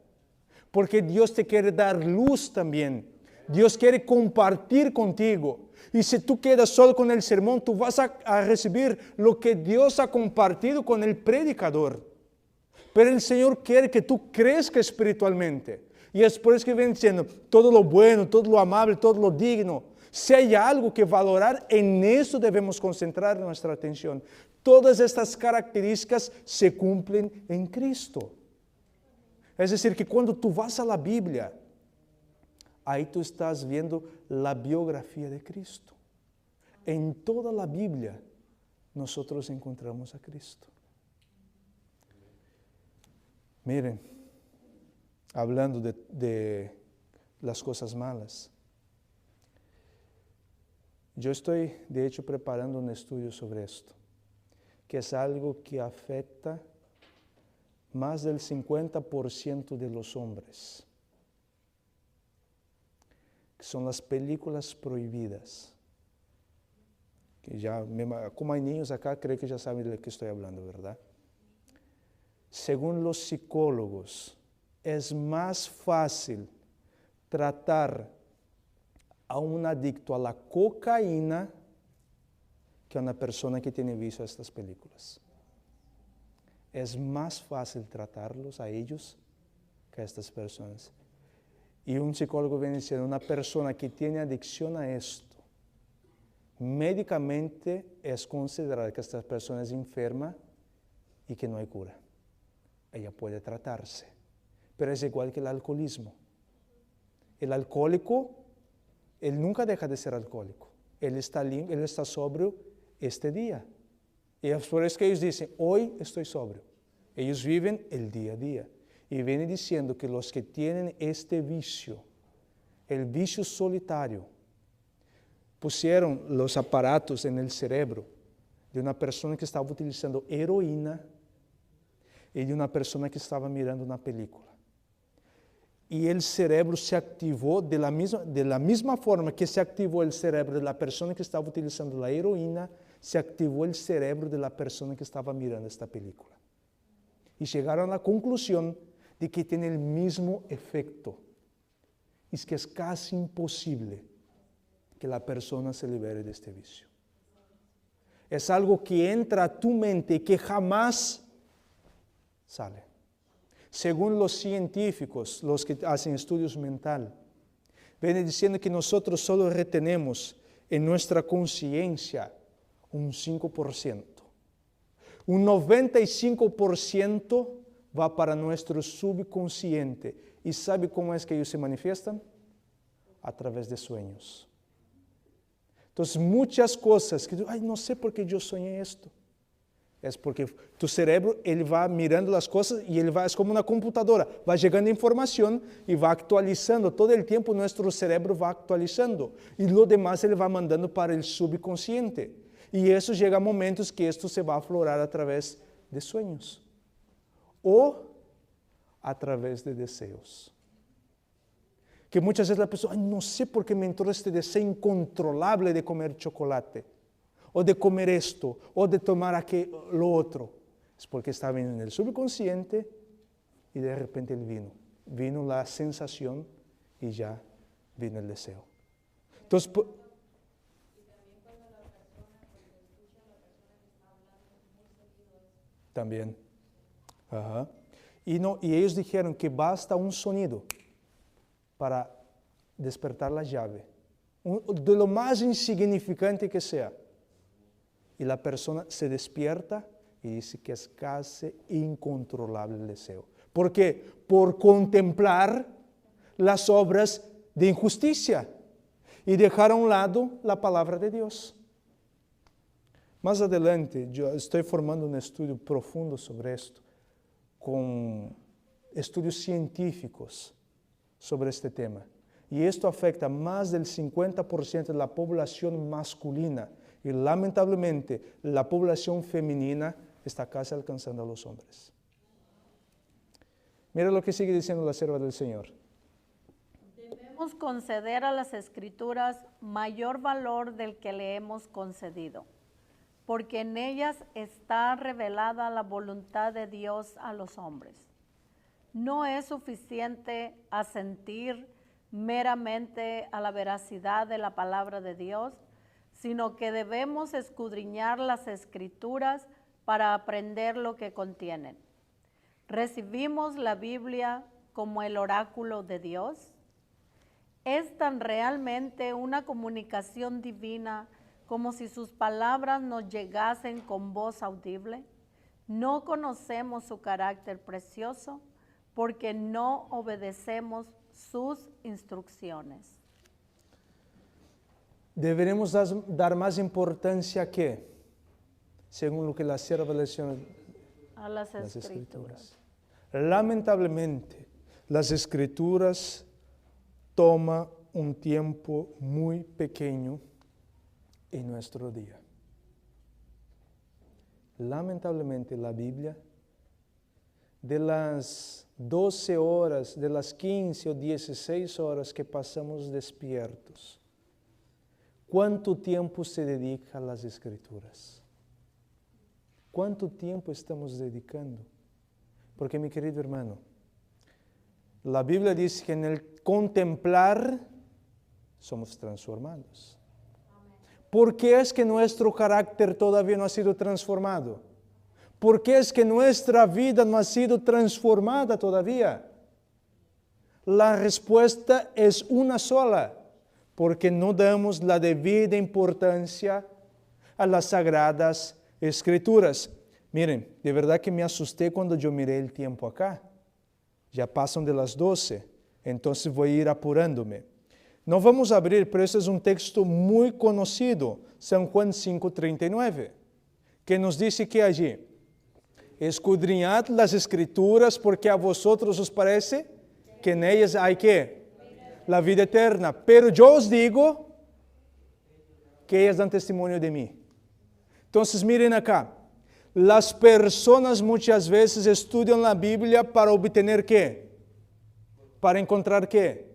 Porque Dios te quiere dar luz también. Dios quiere compartir contigo. Y si tú quedas solo con el sermón, tú vas a recibir lo que Dios ha compartido con el predicador. Pero el Señor quiere que tú crezcas espiritualmente. Y es por eso que viene diciendo, todo lo bueno, todo lo amable, todo lo digno. Si hay algo que valorar, en eso debemos concentrar nuestra atención. Todas estas características se cumplen en Cristo. Es decir, que cuando tú vas a la Biblia, ahí tú estás viendo la biografía de Cristo. En toda la Biblia nosotros encontramos a Cristo. Miren, hablando de las cosas malas, yo estoy de hecho preparando un estudio sobre esto, que es algo que afecta más del 50% de los hombres, que son las películas prohibidas. Que ya, como hay niños acá, creo que ya saben de lo que estoy hablando, ¿verdad? Según los psicólogos, es más fácil tratar a un adicto a la cocaína que a una persona que tiene visto estas películas. Es más fácil tratarlos a ellos que a estas personas. Y un psicólogo viene diciendo, una persona que tiene adicción a esto, médicamente es considerada que esta persona es enferma y que no hay cura. Ella puede tratarse, pero es igual que el alcoholismo. El alcohólico, él nunca deja de ser alcohólico. Él está sobrio este día. Y es por eso que ellos dicen, hoy estoy sobrio. Ellos viven el día a día. Y viene diciendo que los que tienen este vicio, el vicio solitario, pusieron los aparatos en el cerebro de una persona que estaba utilizando heroína y de una persona que estaba mirando una película. Y el cerebro se activó de la misma forma que se activó el cerebro de la persona que estaba utilizando la heroína, se activó el cerebro de la persona que estaba mirando esta película. Y llegaron a la conclusión de que tiene el mismo efecto. Y es que es casi imposible que la persona se libere de este vicio. Es algo que entra a tu mente y que jamás sale. Según los científicos, los que hacen estudios mentales, vienen diciendo que nosotros solo retenemos en nuestra conciencia un 5%. Un 95% va para nuestro subconsciente. ¿Y sabe cómo es que ellos se manifiestan? a través de sueños. Entonces, muchas cosas que ay, no sé por qué yo soñé esto. Es porque tu cerebro, él va mirando las cosas y él va, es como una computadora, va llegando información y va actualizando. Todo el tiempo nuestro cerebro va actualizando. Y lo demás él va mandando para el subconsciente. Y eso llega a momentos que esto se va a aflorar a través de sueños. O a través de deseos. Que muchas veces la persona, ay, no sé por qué me entró este deseo incontrolable de comer chocolate, o de comer esto, o de tomar lo otro. Es porque estaba en el subconsciente y de repente él vino. Vino la sensación y ya vino el deseo. Entonces, también. Ajá. Y ellos dijeron que basta un sonido para despertar la llave, de lo más insignificante que sea. Y la persona se despierta y dice que es casi incontrolable el deseo. ¿Por qué? Por contemplar las obras de injusticia y dejar a un lado la palabra de Dios. Más adelante, yo estoy formando un estudio profundo sobre esto, con estudios científicos sobre este tema. Y esto afecta a más del 50% de la población masculina. Y lamentablemente, la población femenina está casi alcanzando a los hombres. Mira lo que sigue diciendo la sierva del Señor. Debemos conceder a las Escrituras mayor valor del que le hemos concedido, porque en ellas está revelada la voluntad de Dios a los hombres. No es suficiente asentir meramente a la veracidad de la palabra de Dios, sino que debemos escudriñar las Escrituras para aprender lo que contienen. ¿Recibimos la Biblia como el oráculo de Dios? ¿Es tan realmente una comunicación divina como si sus palabras nos llegasen con voz audible? ¿No conocemos su carácter precioso porque no obedecemos sus instrucciones? Deberemos dar más importancia a qué, según lo que la sierva le decía, A las Escrituras. Lamentablemente, las Escrituras toman un tiempo muy pequeño en nuestro día. Lamentablemente, la Biblia, de las 12 horas, de las 15 o 16 horas que pasamos despiertos, ¿cuánto tiempo se dedica a las Escrituras? ¿Cuánto tiempo estamos dedicando? Porque, mi querido hermano, la Biblia dice que en el contemplar somos transformados. ¿Por qué es que nuestro carácter todavía no ha sido transformado? ¿Por qué es que nuestra vida no ha sido transformada todavía? La respuesta es una sola. Porque no damos la debida importancia a las Sagradas Escrituras. Miren, de verdad que me asusté cuando yo miré el tiempo acá. Ya pasan de las 12, entonces voy a ir apurándome. No vamos a abrir, pero este es un texto muy conocido, San Juan 5:39, que nos dice que allí, escudriñad las Escrituras porque a vosotros os parece que en ellas hay ¿qué? La vida eterna. Pero yo os digo que ellas dan testimonio de mí. Entonces miren acá, las personas muchas veces estudian la Biblia para obtener ¿qué? Para encontrar ¿qué?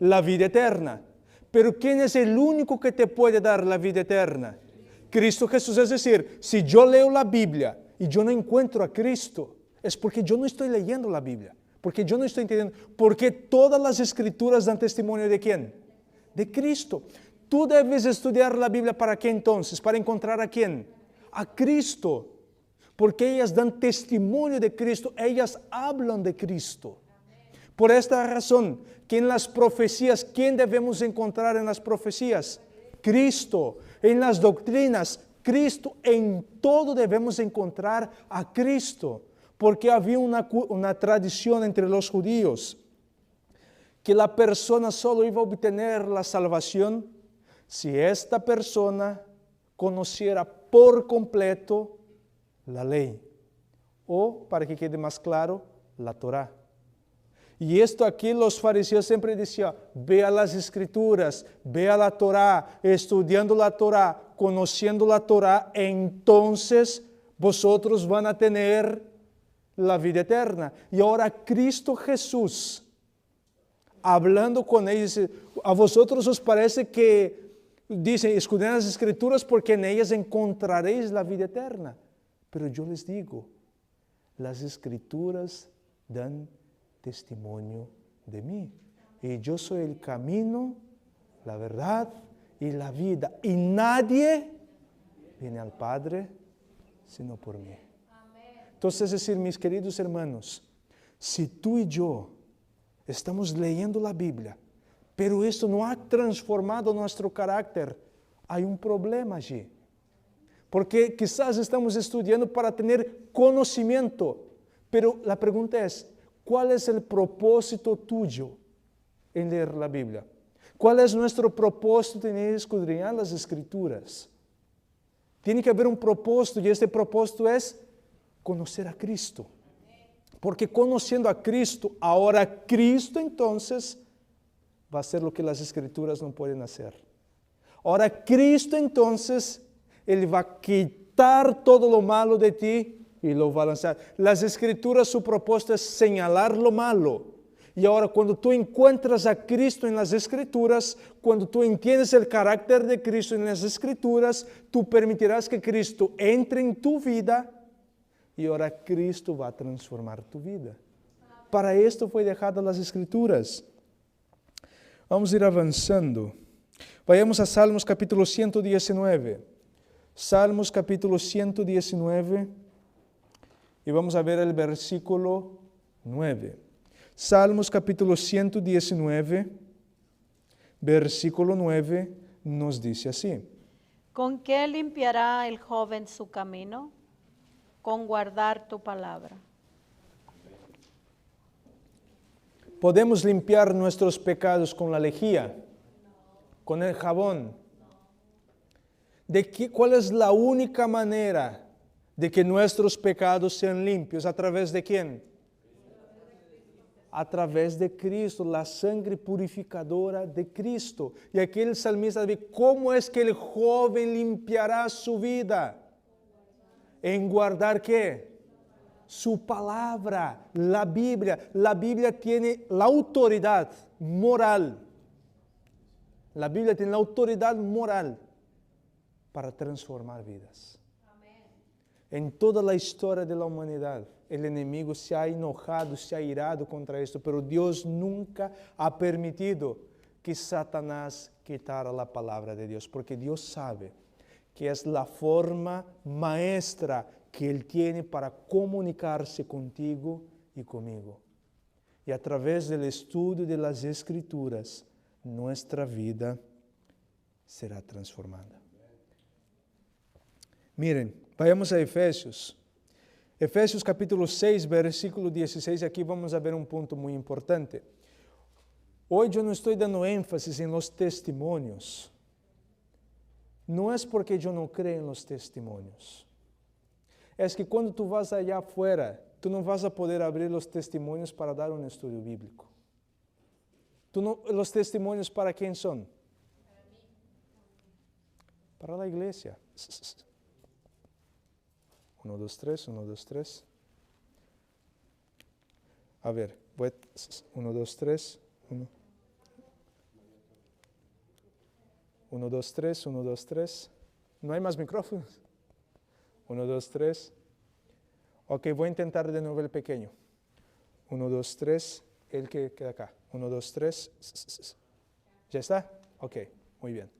La vida eterna. Pero ¿quién es el único que te puede dar la vida eterna? Cristo Jesús. Es decir, si yo leo la Biblia y yo no encuentro a Cristo, es porque yo no estoy leyendo la Biblia. Porque yo no estoy entendiendo. Porque todas las Escrituras dan testimonio ¿de quién? De Cristo. Tú debes estudiar la Biblia ¿para qué entonces? Para encontrar a quién? A Cristo. Porque ellas dan testimonio de Cristo. Ellas hablan de Cristo. Por esta razón, que en las profecías, ¿quién debemos encontrar en las profecías? Cristo. En las doctrinas, Cristo. En todo debemos encontrar a Cristo. Porque había una tradición entre los judíos que la persona solo iba a obtener la salvación si esta persona conociera por completo la ley, o, para que quede más claro, la Torá. Y esto aquí los fariseos siempre decían, vea las escrituras, vea la Torá, estudiando la Torá, conociendo la Torá, entonces vosotros van a tener la vida eterna. Y ahora Cristo Jesús, hablando con ellos, dice, a vosotros os parece que, dicen, escudriñad las escrituras porque en ellas encontraréis la vida eterna. Pero yo les digo, las escrituras dan testimonio de mí. Y yo soy el camino, la verdad y la vida. Y nadie viene al Padre sino por mí. Entonces, es decir, mis queridos hermanos, si tú y yo estamos leyendo la Biblia, pero esto no ha transformado nuestro carácter, hay un problema allí. Porque quizás estamos estudiando para tener conocimiento, pero la pregunta es, ¿cuál es el propósito tuyo en leer la Biblia? ¿Cuál es nuestro propósito en escudriñar las Escrituras? Tiene que haber un propósito y este propósito es conocer a Cristo. Porque conociendo a Cristo, ahora Cristo entonces va a hacer lo que las Escrituras no pueden hacer. Ahora Cristo entonces, Él va a quitar todo lo malo de ti y lo va a lanzar. Las Escrituras, su propósito es señalar lo malo. Y ahora cuando tú encuentras a Cristo en las Escrituras, cuando tú entiendes el carácter de Cristo en las Escrituras, tú permitirás que Cristo entre en tu vida y ahora Cristo va a transformar tu vida. Para esto fue dejada las Escrituras. Vamos a ir avanzando. Vayamos a Salmos capítulo 119. Salmos capítulo 119 y vamos a ver el versículo 9. Salmos capítulo 119, versículo 9 nos dice así. ¿Con qué limpiará el joven su camino? Con guardar tu palabra. ¿Podemos limpiar nuestros pecados con la lejía? ¿Con el jabón? ¿Cuál es la única manera de que nuestros pecados sean limpios? ¿A través de quién? A través de Cristo, la sangre purificadora de Cristo. Y aquí el salmista dice, ¿cómo es que el joven limpiará su vida? En guardar ¿qué? Su palabra, la Biblia. La Biblia tiene la autoridad moral. La Biblia tiene la autoridad moral para transformar vidas. Amén. En toda la historia de la humanidad, el enemigo se ha enojado, se ha irado contra esto, pero Dios nunca ha permitido que Satanás quitara la palabra de Dios, porque Dios sabe que es la forma maestra que Él tiene para comunicarse contigo y conmigo. Y a través del estudio de las Escrituras, nuestra vida será transformada. Miren, vayamos a Efesios. Efesios capítulo 6, versículo 16, aquí vamos a ver un punto muy importante. Hoy yo no estoy dando énfasis en los testimonios. No es porque yo no creo en los testimonios. Es que cuando tú vas allá afuera, tú no vas a poder abrir los testimonios para dar un estudio bíblico. ¿Los testimonios para quién son? Para la iglesia. 1, 2, 3, 1, 2, 3. A ver, 1, 2, 3, 1. 1, 2, 3, 1, 2, 3. ¿No hay más micrófonos? 1, 2, 3. Ok, voy a intentar de nuevo el pequeño. 1, 2, 3. El que queda acá. 1, 2, 3. ¿Ya está? Ok, muy bien.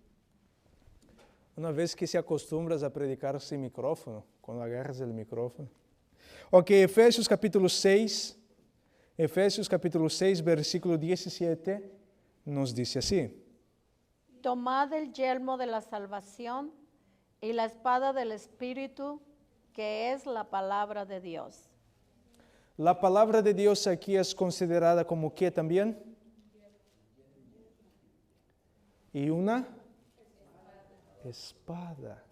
Una vez que se acostumbras a predicar sin micrófono, cuando agarras el micrófono. Ok, Efesios capítulo 6. Efesios capítulo 6, versículo 17, nos dice así. Tomad el yelmo de la salvación y la espada del Espíritu, que es la palabra de Dios. La palabra de Dios aquí es considerada como ¿qué también? y una espada.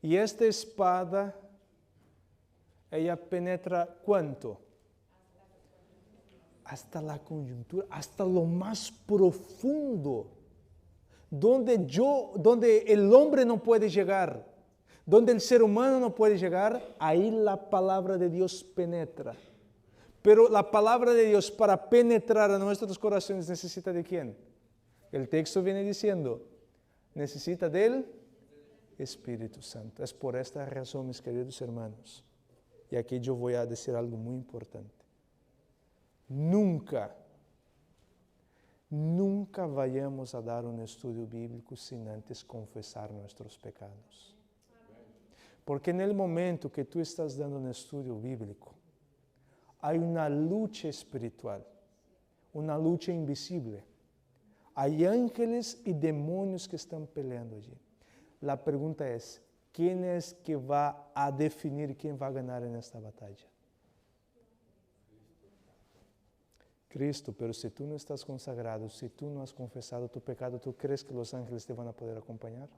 Y esta espada, ella penetra ¿cuánto? Hasta la coyuntura, hasta lo más profundo, donde el hombre no puede llegar, donde el ser humano no puede llegar, ahí la palabra de Dios penetra. Pero la palabra de Dios para penetrar a nuestros corazones necesita ¿de quién? El texto viene diciendo, necesita del Espíritu Santo. Es por esta razón, mis queridos hermanos, y aquí yo voy a decir algo muy importante. Nunca vayamos a dar un estudio bíblico sin antes confesar nuestros pecados. Porque en el momento que tú estás dando un estudio bíblico, hay una lucha espiritual, una lucha invisible. Hay ángeles y demonios que están peleando allí. La pregunta es, ¿quién es que va a definir quién va a ganar en esta batalla? Cristo, pero si tú no estás consagrado, si tú no has confesado tu pecado, ¿tú crees que los ángeles te van a poder acompañar?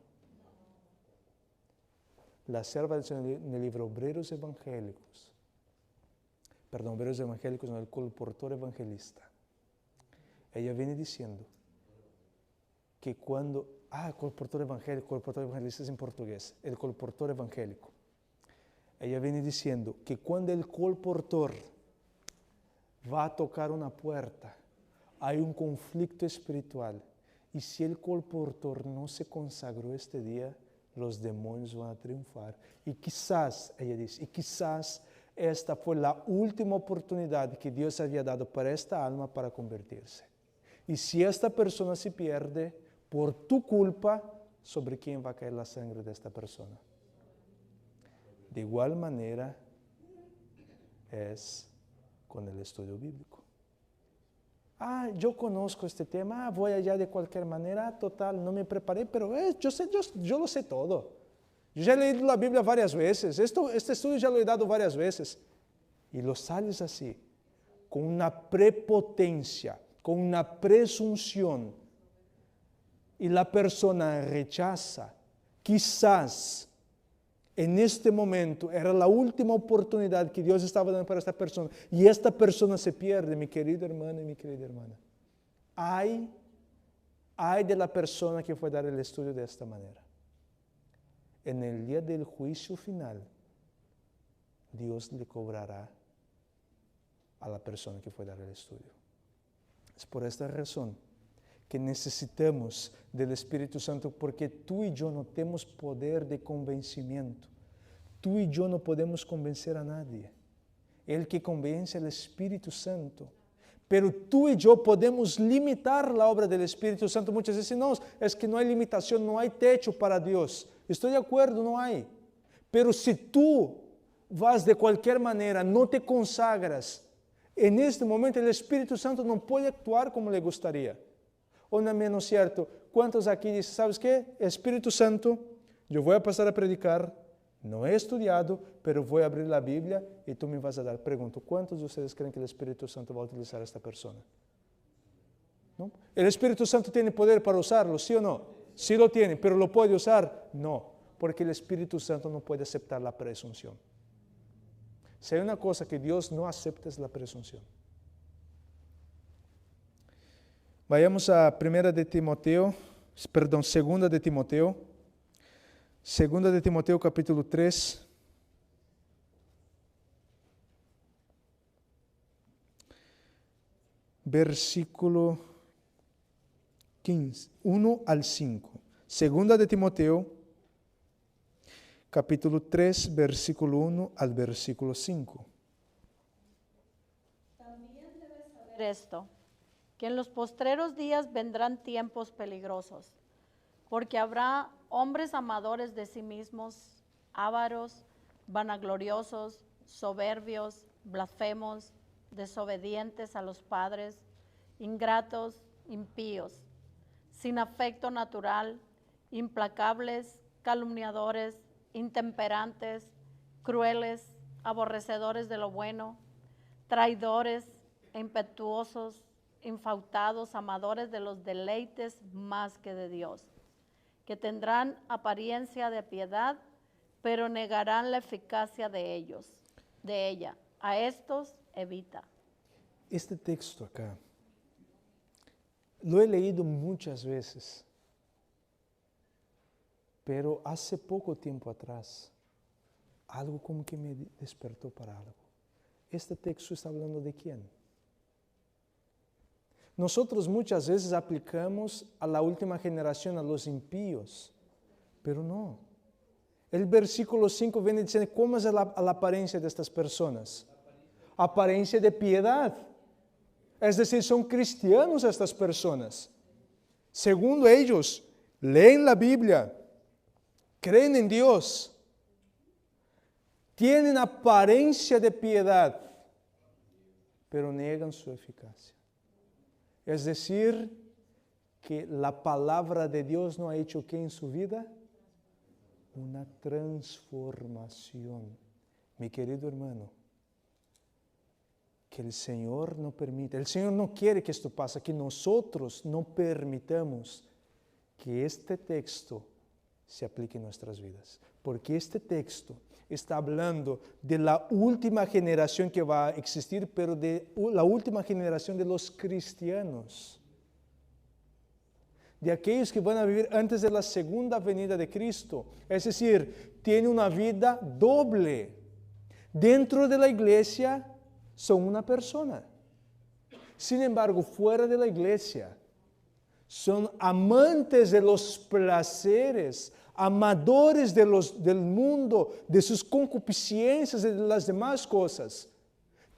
La sierva del Señor en el libro Obreros Evangélicos, no, el colportor evangelista, ella viene diciendo que cuando, colportor evangelista es en portugués, el colportor evangélico, ella viene diciendo que cuando el colportor va a tocar una puerta, hay un conflicto espiritual, y si el colportor no se consagró este día, los demonios van a triunfar. Y quizás, ella dice, esta fue la última oportunidad que Dios había dado para esta alma para convertirse. Y si esta persona se pierde, por tu culpa, ¿sobre quién va a caer la sangre de esta persona? De igual manera es con el estudio bíblico. Yo conozco este tema, voy allá de cualquier manera, total, no me preparé, pero yo lo sé todo. Yo ya he leído la Biblia varias veces, este estudio ya lo he dado varias veces. Y lo sales así, con una prepotencia, con una presunción, y la persona rechaza. Quizás en este momento era la última oportunidad que Dios estaba dando para esta persona, y esta persona se pierde, mi querido hermano y mi querida hermana. Ay de la persona que fue a dar el estudio de esta manera. En el día del juicio final, Dios le cobrará a la persona que fue a dar el estudio. Es por esta razón que necesitamos del Espíritu Santo, porque tú y yo no tenemos poder de convencimiento. Tú y yo no podemos convencer a nadie. El que convence es el Espíritu Santo. Pero tú y yo podemos limitar la obra del Espíritu Santo. Muchas veces no, es que no hay limitación, no hay techo para Dios. Estoy de acuerdo, no hay. Pero si tú vas de cualquier manera, no te consagras, en este momento el Espíritu Santo no puede actuar como le gustaría. ¿O no es menos cierto? ¿Cuántos aquí dicen, sabes qué? Espíritu Santo, yo voy a pasar a predicar, no he estudiado, pero voy a abrir la Biblia y tú me vas a dar. Pregunto, ¿cuántos de ustedes creen que el Espíritu Santo va a utilizar a esta persona? ¿No? ¿El Espíritu Santo tiene poder para usarlo, sí o no? Sí lo tiene, pero ¿lo puede usar? No, porque el Espíritu Santo no puede aceptar la presunción. Si hay una cosa que Dios no acepta es la presunción. Vayamos a 2 de Timoteo capítulo 3. Versículo 15, 1 al 5. 2 de Timoteo, capítulo 3, versículo 1 al versículo 5. También debes saber esto, que en los postreros días vendrán tiempos peligrosos, porque habrá hombres amadores de sí mismos, ávaros, vanagloriosos, soberbios, blasfemos, desobedientes a los padres, ingratos, impíos, sin afecto natural, implacables, calumniadores, intemperantes, crueles, aborrecedores de lo bueno, traidores, impetuosos, infautados, amadores de los deleites más que de Dios, que tendrán apariencia de piedad, pero negarán la eficacia de ella. A estos evita. Este texto acá, lo he leído muchas veces, pero hace poco tiempo atrás, algo como que me despertó para algo. Este texto está hablando de quién. Nosotros muchas veces aplicamos a la última generación, a los impíos, pero no. El versículo 5 viene diciendo, ¿cómo es la apariencia de estas personas? Apariencia de piedad. Es decir, son cristianos estas personas. Segundo ellos, leen la Biblia, creen en Dios, tienen apariencia de piedad, pero niegan su eficacia. Es decir, que la palabra de Dios no ha hecho ¿qué en su vida? Una transformación. Mi querido hermano, que el Señor no permita, el Señor no quiere que esto pase, que nosotros no permitamos que este texto se aplique en nuestras vidas. Porque este texto está hablando de la última generación que va a existir, pero de la última generación de los cristianos. De aquellos que van a vivir antes de la segunda venida de Cristo. Es decir, tienen una vida doble. Dentro de la iglesia son una persona. Sin embargo, fuera de la iglesia, son amantes de los placeres, amadores del mundo, de sus concupiscencias y de las demás cosas.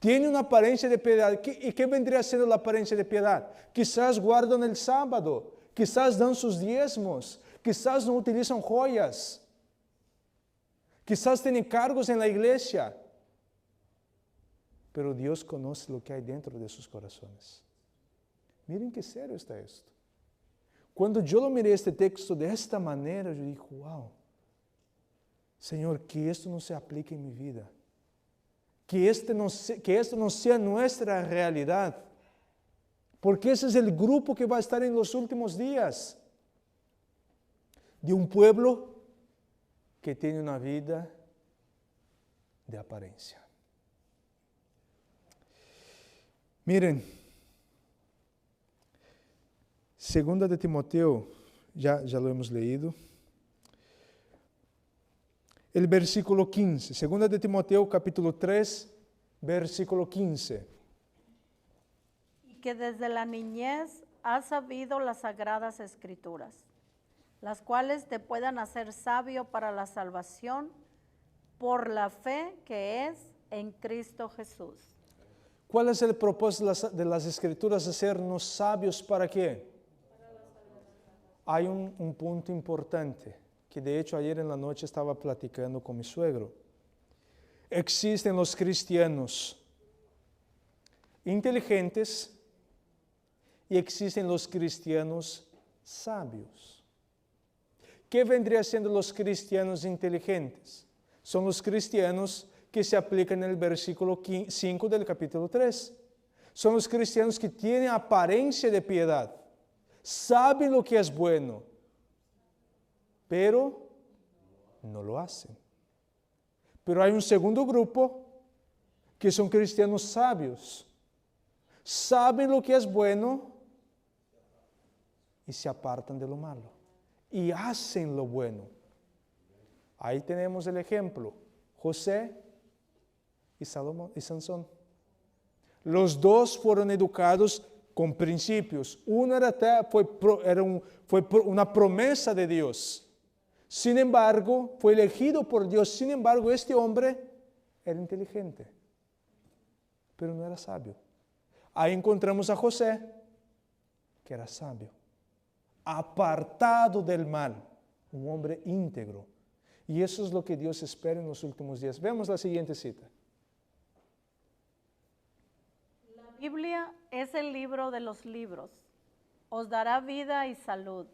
Tienen una apariencia de piedad. ¿Y qué vendría siendo la apariencia de piedad? Quizás guardan el sábado, quizás dan sus diezmos, quizás no utilizan joyas, quizás tienen cargos en la iglesia. Pero Dios conoce lo que hay dentro de sus corazones. Miren qué serio está esto. Cuando yo lo miré este texto de esta manera, yo dije, wow, Señor, que esto no se aplique en mi vida. Que esto no sea nuestra realidad. Porque ese es el grupo que va a estar en los últimos días. De un pueblo que tiene una vida de apariencia. Miren, segunda de Timoteo, ya lo hemos leído. El versículo 15, segunda de Timoteo capítulo 3, versículo 15. Y que desde la niñez has sabido las sagradas escrituras, las cuales te puedan hacer sabio para la salvación por la fe que es en Cristo Jesús. ¿Cuál es el propósito de las escrituras? Hacernos sabios ¿para qué? Hay un punto importante, que de hecho ayer en la noche estaba platicando con mi suegro. Existen los cristianos inteligentes y existen los cristianos sabios. ¿Qué vendría siendo los cristianos inteligentes? Son los cristianos que se aplican en el versículo 5 del capítulo 3. Son los cristianos que tienen apariencia de piedad, saben lo que es bueno, pero no lo hacen. Pero hay un segundo grupo que son cristianos sabios, saben lo que es bueno y se apartan de lo malo y hacen lo bueno. Ahí tenemos el ejemplo, José y Salomón y Sansón. Los dos fueron educados con principios. Uno fue una promesa de Dios. Sin embargo, fue elegido por Dios. Sin embargo, este hombre era inteligente, pero no era sabio. Ahí encontramos a José, que era sabio, apartado del mal, un hombre íntegro. Y eso es lo que Dios espera en los últimos días. Veamos la siguiente cita. La Biblia es el libro de los libros. Os dará vida y salud.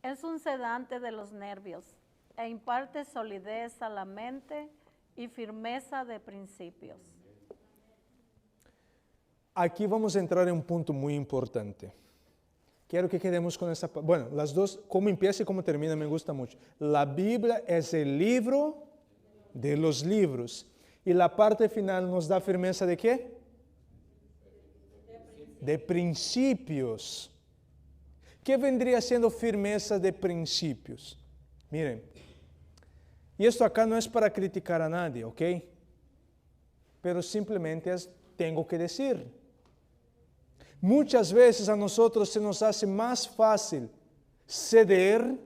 Es un sedante de los nervios e imparte solidez a la mente y firmeza de principios. Aquí vamos a entrar en un punto muy importante. Quiero que quedemos con esta, bueno, las dos, cómo empieza y cómo termina, me gusta mucho. La Biblia es el libro de los libros. Y la parte final nos da firmeza de ¿qué? De principios. ¿Qué vendría siendo firmeza de principios? Miren, y esto acá no es para criticar a nadie, ¿ok? Pero simplemente tengo que decir. Muchas veces a nosotros se nos hace más fácil ceder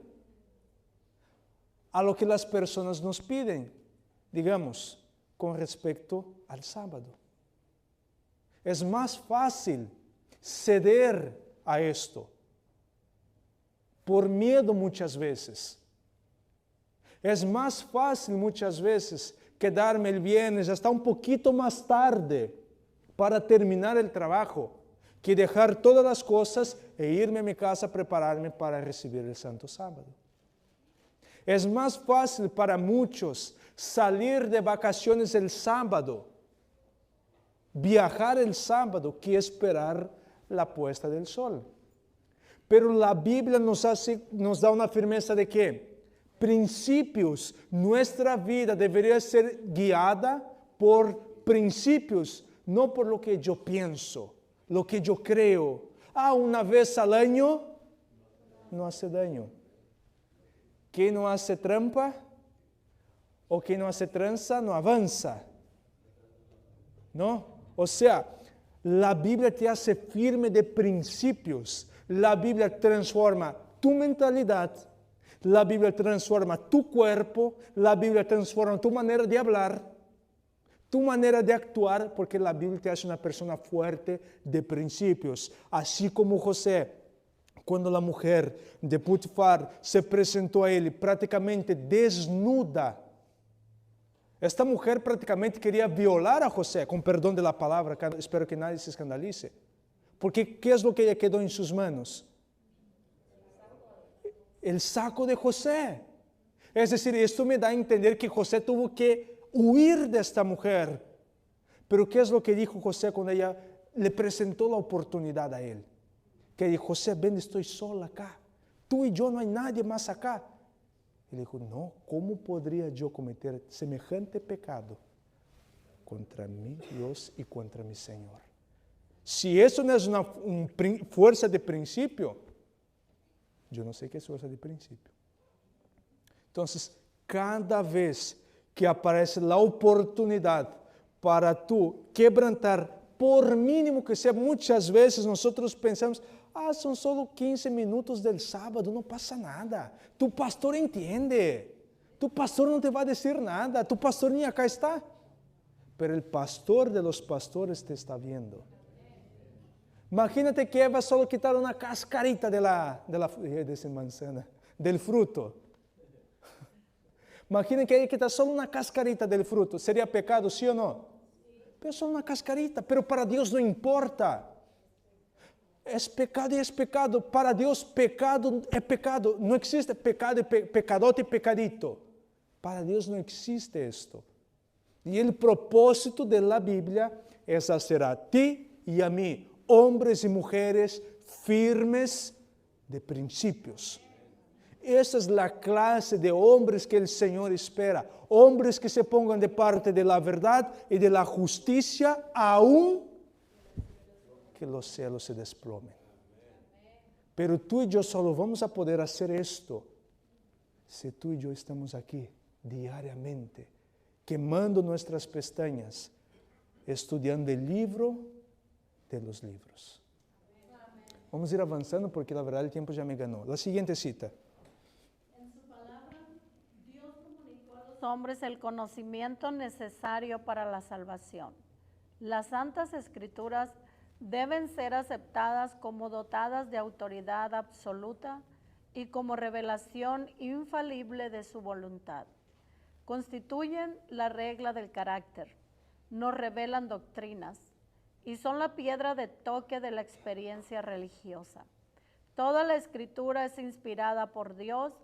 a lo que las personas nos piden, digamos, con respecto al sábado. Es más fácil ceder a esto, por miedo muchas veces. Es más fácil muchas veces quedarme el viernes hasta un poquito más tarde para terminar el trabajo, que dejar todas las cosas e irme a mi casa a prepararme para recibir el Santo Sábado. Es más fácil para muchos salir de vacaciones el sábado, viajar el sábado, que esperar la puesta del sol. Pero la Biblia nos da una firmeza de que principios, nuestra vida debería ser guiada por principios, no por lo que yo pienso, lo que yo creo. Una vez al año no hace daño. Quien no hace trampa o quien no hace tranza no avanza. ¿No? O sea, la Biblia te hace firme de principios. La Biblia transforma tu mentalidad. La Biblia transforma tu cuerpo. La Biblia transforma tu manera de hablar, tu manera de actuar, porque la Biblia te hace una persona fuerte de principios. Así como José, cuando la mujer de Potifar se presentó a él prácticamente desnuda. Esta mujer prácticamente quería violar a José, con perdón de la palabra, espero que nadie se escandalice. Porque ¿qué es lo que ella quedó en sus manos? El saco de José. Es decir, esto me da a entender que José tuvo que huir de esta mujer. Pero ¿qué es lo que dijo José cuando ella le presentó la oportunidad a él? Que dijo, José, ven, estoy sola acá. Tú y yo, no hay nadie más acá. Él dijo, no, ¿cómo podría yo cometer semejante pecado contra mi Dios y contra mi Señor? Si eso no es una fuerza de principio, yo no sé qué es fuerza de principio. Entonces, cada vez que aparece la oportunidad para tú quebrantar, por mínimo que sea, muchas veces nosotros pensamos, son solo 15 minutos del sábado, no pasa nada. Tu pastor entiende. Tu pastor no te va a decir nada. Tu pastor ni acá está. Pero el pastor de los pastores te está viendo. Imagínate que Eva solo quitara una cascarita de la manzana, del fruto. Imagina que ella quita solo una cascarita del fruto. ¿Sería pecado, sí o no? Pero solo una cascarita. Pero para Dios no importa. Es pecado y es pecado. Para Dios pecado es pecado. No existe pecado y pecadote y pecadito. Para Dios no existe esto. Y el propósito de la Biblia es hacer a ti y a mí, hombres y mujeres firmes de principios. Esa es la clase de hombres que el Señor espera. Hombres que se pongan de parte de la verdad y de la justicia, aún que los cielos se desplomen. Pero tú y yo solo vamos a poder hacer esto si tú y yo estamos aquí diariamente, quemando nuestras pestañas, estudiando el libro de los libros. Vamos a ir avanzando porque la verdad el tiempo ya me ganó. La siguiente cita. En su palabra, Dios comunicó a los hombres el conocimiento necesario para la salvación. Las Santas Escrituras deben ser aceptadas como dotadas de autoridad absoluta y como revelación infalible de su voluntad. Constituyen la regla del carácter, nos revelan doctrinas y son la piedra de toque de la experiencia religiosa. Toda la Escritura es inspirada por Dios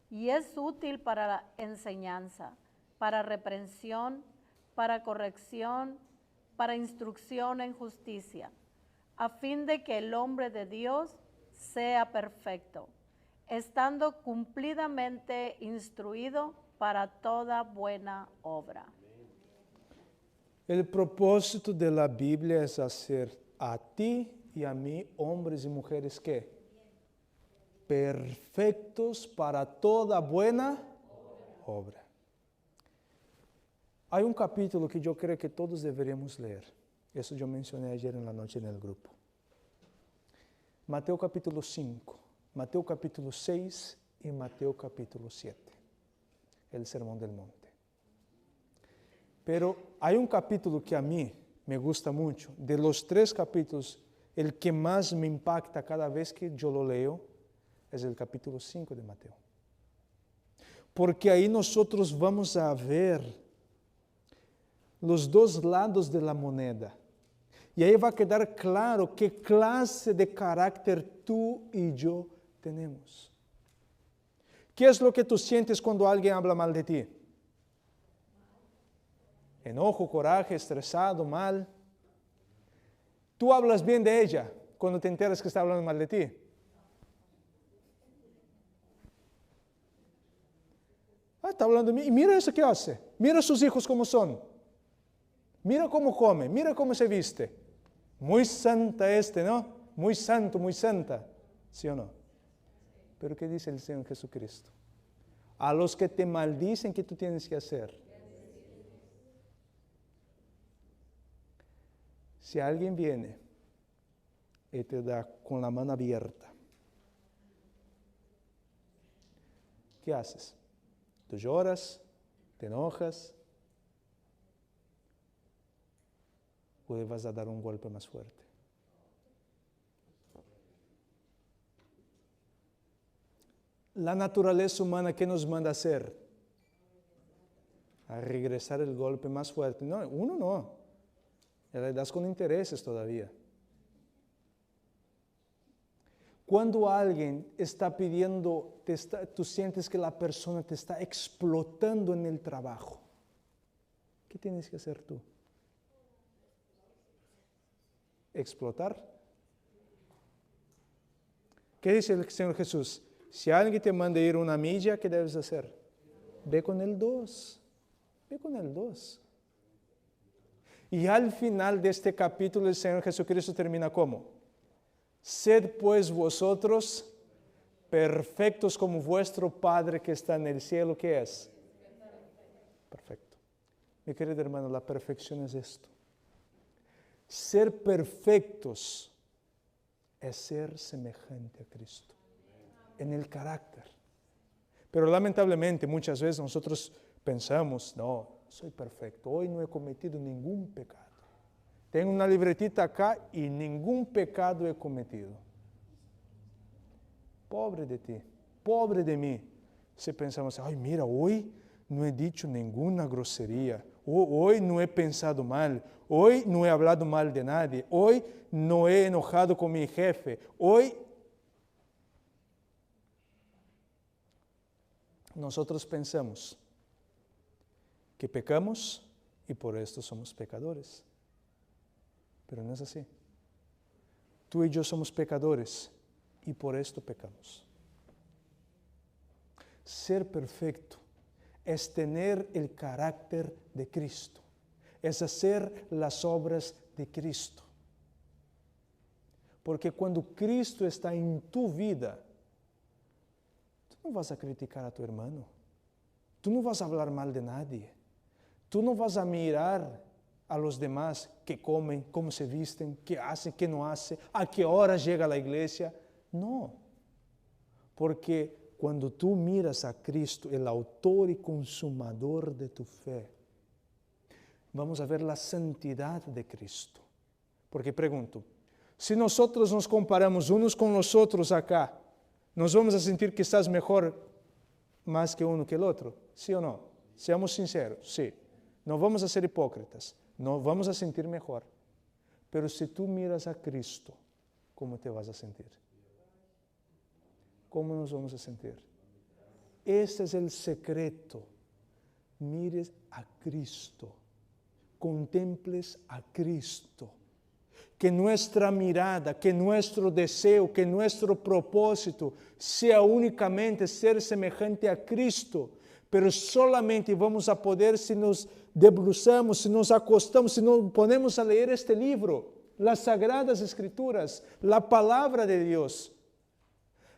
y es útil para la enseñanza, para reprensión, para corrección, para instrucción en justicia, a fin de que el hombre de Dios sea perfecto, estando cumplidamente instruido para toda buena obra. El propósito de la Biblia es hacer a ti y a mí, hombres y mujeres, ¿qué? Perfectos para toda buena obra. Hay un capítulo que yo creo que todos deberíamos leer. Eso yo mencioné ayer en la noche en el grupo. Mateo capítulo 5, Mateo capítulo 6 y Mateo capítulo 7. El Sermón del Monte. Pero hay un capítulo que a mí me gusta mucho. De los 3 capítulos, el que más me impacta cada vez que yo lo leo es el capítulo 5 de Mateo. Porque ahí nosotros vamos a ver los 2 lados de la moneda. Y ahí va a quedar claro qué clase de carácter tú y yo tenemos. ¿Qué es lo que tú sientes cuando alguien habla mal de ti? Enojo, coraje, estresado, mal. Tú hablas bien de ella cuando te enteras que está hablando mal de ti. Está hablando de mí. Y mira eso que hace. Mira sus hijos cómo son. Mira cómo come. Mira cómo se viste. Muy santa ¿no? Muy santo, muy santa. ¿Sí o no? Pero ¿qué dice el Señor Jesucristo? A los que te maldicen, ¿qué tú tienes que hacer? Si alguien viene y te da con la mano abierta, ¿qué haces? ¿Tú lloras? ¿Te enojas? ¿O le vas a dar un golpe más fuerte? La naturaleza humana, ¿qué nos manda a hacer? A regresar el golpe más fuerte. No, uno no. Le das con intereses todavía. Cuando alguien está pidiendo, tú sientes que la persona te está explotando en el trabajo, ¿qué tienes que hacer tú? ¿Explotar? ¿Qué dice el Señor Jesús? Si alguien te manda ir una milla, ¿qué debes hacer? Ve con el 2. Ve con el 2. Y al final de este capítulo el Señor Jesucristo termina ¿cómo? Sed pues vosotros perfectos como vuestro Padre que está en el cielo, ¿qué es? Perfecto. Mi querido hermano, la perfección es esto. Ser perfectos es ser semejante a Cristo en el carácter. Pero lamentablemente muchas veces nosotros pensamos, no, soy perfecto, hoy no he cometido ningún pecado. Tengo una libretita acá y ningún pecado he cometido. Pobre de ti, pobre de mí. Si pensamos, ay, mira, hoy no he dicho ninguna grosería, hoy no he pensado mal, hoy no he hablado mal de nadie, hoy no he enojado con mi jefe, hoy... Nosotros pensamos que pecamos y por esto somos pecadores. Pero no es así. Tú y yo somos pecadores y por esto pecamos. Ser perfecto es tener el carácter de Cristo, es hacer las obras de Cristo. Porque cuando Cristo está en tu vida, tú no vas a criticar a tu hermano, tú no vas a hablar mal de nadie, tú no vas a mirar a los demás que comen, cómo se visten, qué hacen, qué no hacen, a qué hora llega a la iglesia. No, porque cuando tú miras a Cristo, el autor y consumador de tu fe, vamos a ver la santidad de Cristo. Porque pregunto, si nosotros nos comparamos unos con los otros acá, ¿nos vamos a sentir quizás mejor más que uno que el otro? ¿Sí o no? Seamos sinceros, sí. No vamos a ser hipócritas, no vamos a sentir mejor. Pero si tú miras a Cristo, ¿cómo te vas a sentir? ¿Cómo nos vamos a sentir? Ese es el secreto. Mires a Cristo contemples a Cristo. Que nuestra mirada, que nuestro deseo, que nuestro propósito sea únicamente ser semejante a Cristo. Pero solamente vamos a poder si nos debruçamos, si nos acostamos, si nos ponemos a leer este libro, las Sagradas Escrituras, la palabra de Dios.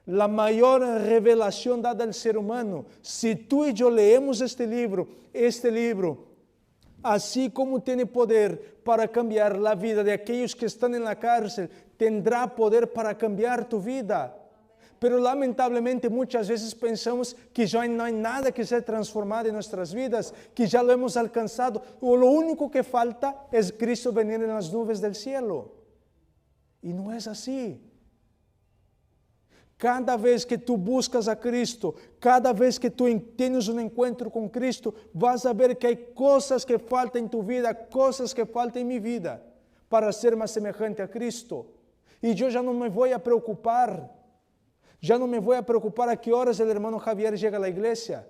La mayor revelación dada al ser humano. Si tú y yo leemos este libro, así como tiene poder para cambiar la vida de aquellos que están en la cárcel, tendrá poder para cambiar tu vida. Pero lamentablemente muchas veces pensamos que ya no hay nada que sea transformado en nuestras vidas, que ya lo hemos alcanzado, o lo único que falta es Cristo venir en las nubes del cielo. Y no es así. Cada vez que tú buscas a Cristo, cada vez que tú tienes un encuentro con Cristo, vas a ver que hay cosas que faltan en tu vida, cosas que faltan en mi vida, para ser más semejante a Cristo. Y yo ya no me voy a preocupar, a qué horas el hermano Javier llega a la iglesia.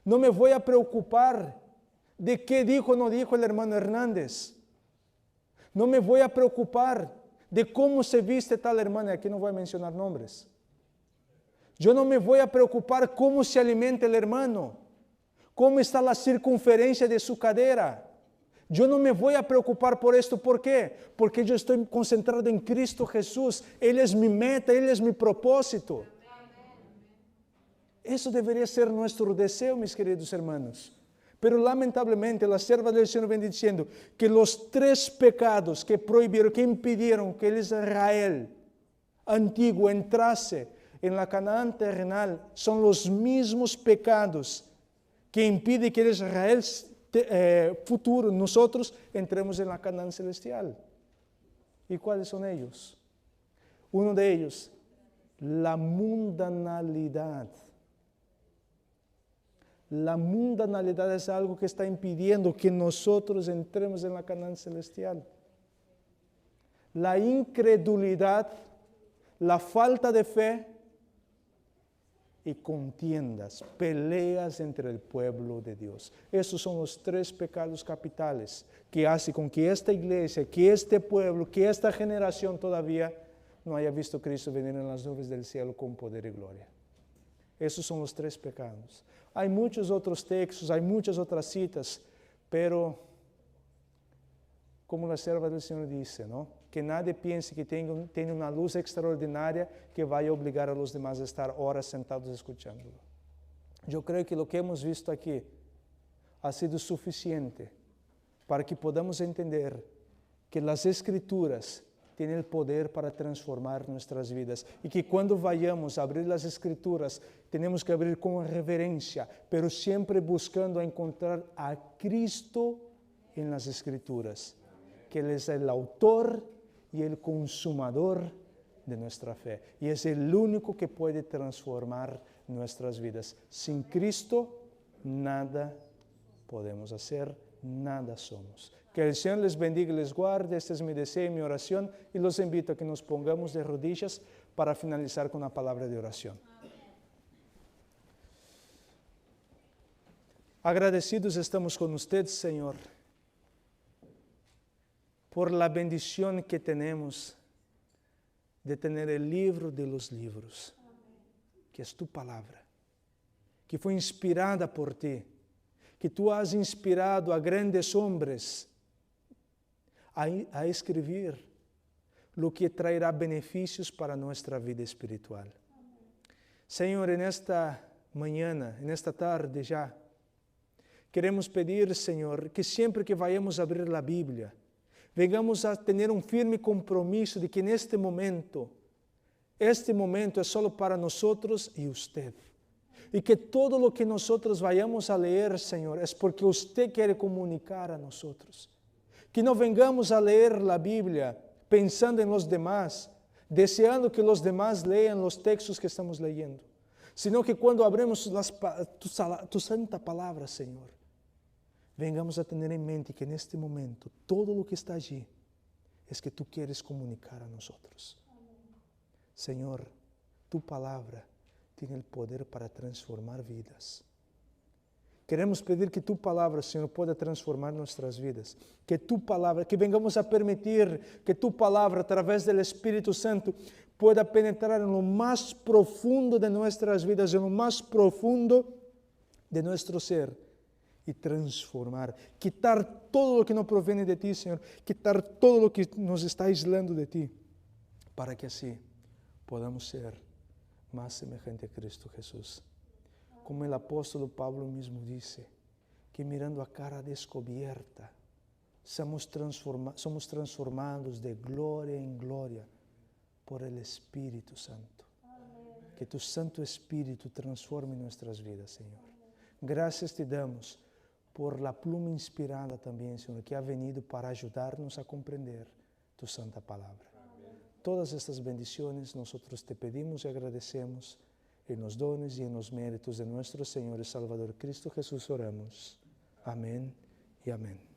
No me voy a preocupar de qué dijo o no dijo el hermano Hernández. No me voy a preocupar de cómo se viste tal hermana, aquí no voy a mencionar nombres. Yo no me voy a preocupar cómo se alimenta el hermano, cómo está la circunferencia de su cadera. Yo no me voy a preocupar por esto. ¿Por qué? Porque yo estoy concentrado en Cristo Jesús. Él es mi meta, Él es mi propósito. Eso debería ser nuestro deseo, mis queridos hermanos. Pero lamentablemente la sierva del Señor viene diciendo que los 3 pecados que prohibieron, que impidieron que el Israel antiguo entrase en la Canaán terrenal, son los mismos pecados que impiden que el Israel futuro, nosotros entremos en la Canaán celestial. ¿Y cuáles son ellos? Uno de ellos, la mundanalidad. La mundanalidad es algo que está impidiendo que nosotros entremos en la Canaán celestial. La incredulidad, la falta de fe y contiendas, peleas entre el pueblo de Dios. Esos son los 3 pecados capitales que hacen con que esta iglesia, que este pueblo, que esta generación todavía no haya visto a Cristo venir en las nubes del cielo con poder y gloria. Esos son los 3 pecados. Hay muchos otros textos, hay muchas otras citas, pero como la sierva del Señor dice, ¿no? Que nadie piense que tiene una luz extraordinaria que vaya a obligar a los demás a estar horas sentados escuchándolo. Yo creo que lo que hemos visto aquí ha sido suficiente para que podamos entender que las Escrituras tienen el poder para transformar nuestras vidas y que cuando vayamos a abrir las Escrituras tenemos que abrir con reverencia, pero siempre buscando encontrar a Cristo en las Escrituras, que Él es el autor y el consumador de nuestra fe. Y es el único que puede transformar nuestras vidas. Sin Cristo, nada podemos hacer, nada somos. Que el Señor les bendiga y les guarde. Este es mi deseo y mi oración. Y los invito a que nos pongamos de rodillas para finalizar con una palabra de oración. Agradecidos estamos con usted, Señor, por la bendición que tenemos de tener el libro de los libros, que es tu palabra, que fue inspirada por ti, que tú has inspirado a grandes hombres a escribir lo que traerá beneficios para nuestra vida espiritual. Señor, en esta mañana, en esta tarde ya, queremos pedir, Señor, que siempre que vayamos a abrir la Biblia, vengamos a tener un firme compromiso de que en este momento es solo para nosotros y usted. Y que todo lo que nosotros vayamos a leer, Señor, es porque usted quiere comunicar a nosotros. Que no vengamos a leer la Biblia pensando en los demás, deseando que los demás lean los textos que estamos leyendo, sino que cuando abremos tu santa palabra, Señor, vengamos a tener en mente que en este momento todo lo que está allí es que tú quieres comunicar a nosotros. Señor, tu palabra tiene el poder para transformar vidas. Queremos pedir que tu palabra, Señor, pueda transformar nuestras vidas. Que tu palabra, que vengamos a permitir que tu palabra, a través del Espíritu Santo, pueda penetrar en lo más profundo de nuestras vidas, en lo más profundo de nuestro ser y transformar. Quitar todo lo que no proviene de ti, Señor. Quitar todo lo que nos está aislando de ti, para que así podamos ser más semejante a Cristo Jesús. Como el apóstol Pablo mismo dice, que mirando a cara descubierta, somos transformados de gloria en gloria por el Espíritu Santo. Que tu Santo Espíritu transforme nuestras vidas, Señor. Gracias te damos por la pluma inspirada también, Señor, que ha venido para ayudarnos a comprender tu santa palabra. Todas estas bendiciones nosotros te pedimos y agradecemos. En los dones y en los méritos de nuestro Señor y Salvador Cristo Jesús oramos. Amén y amén.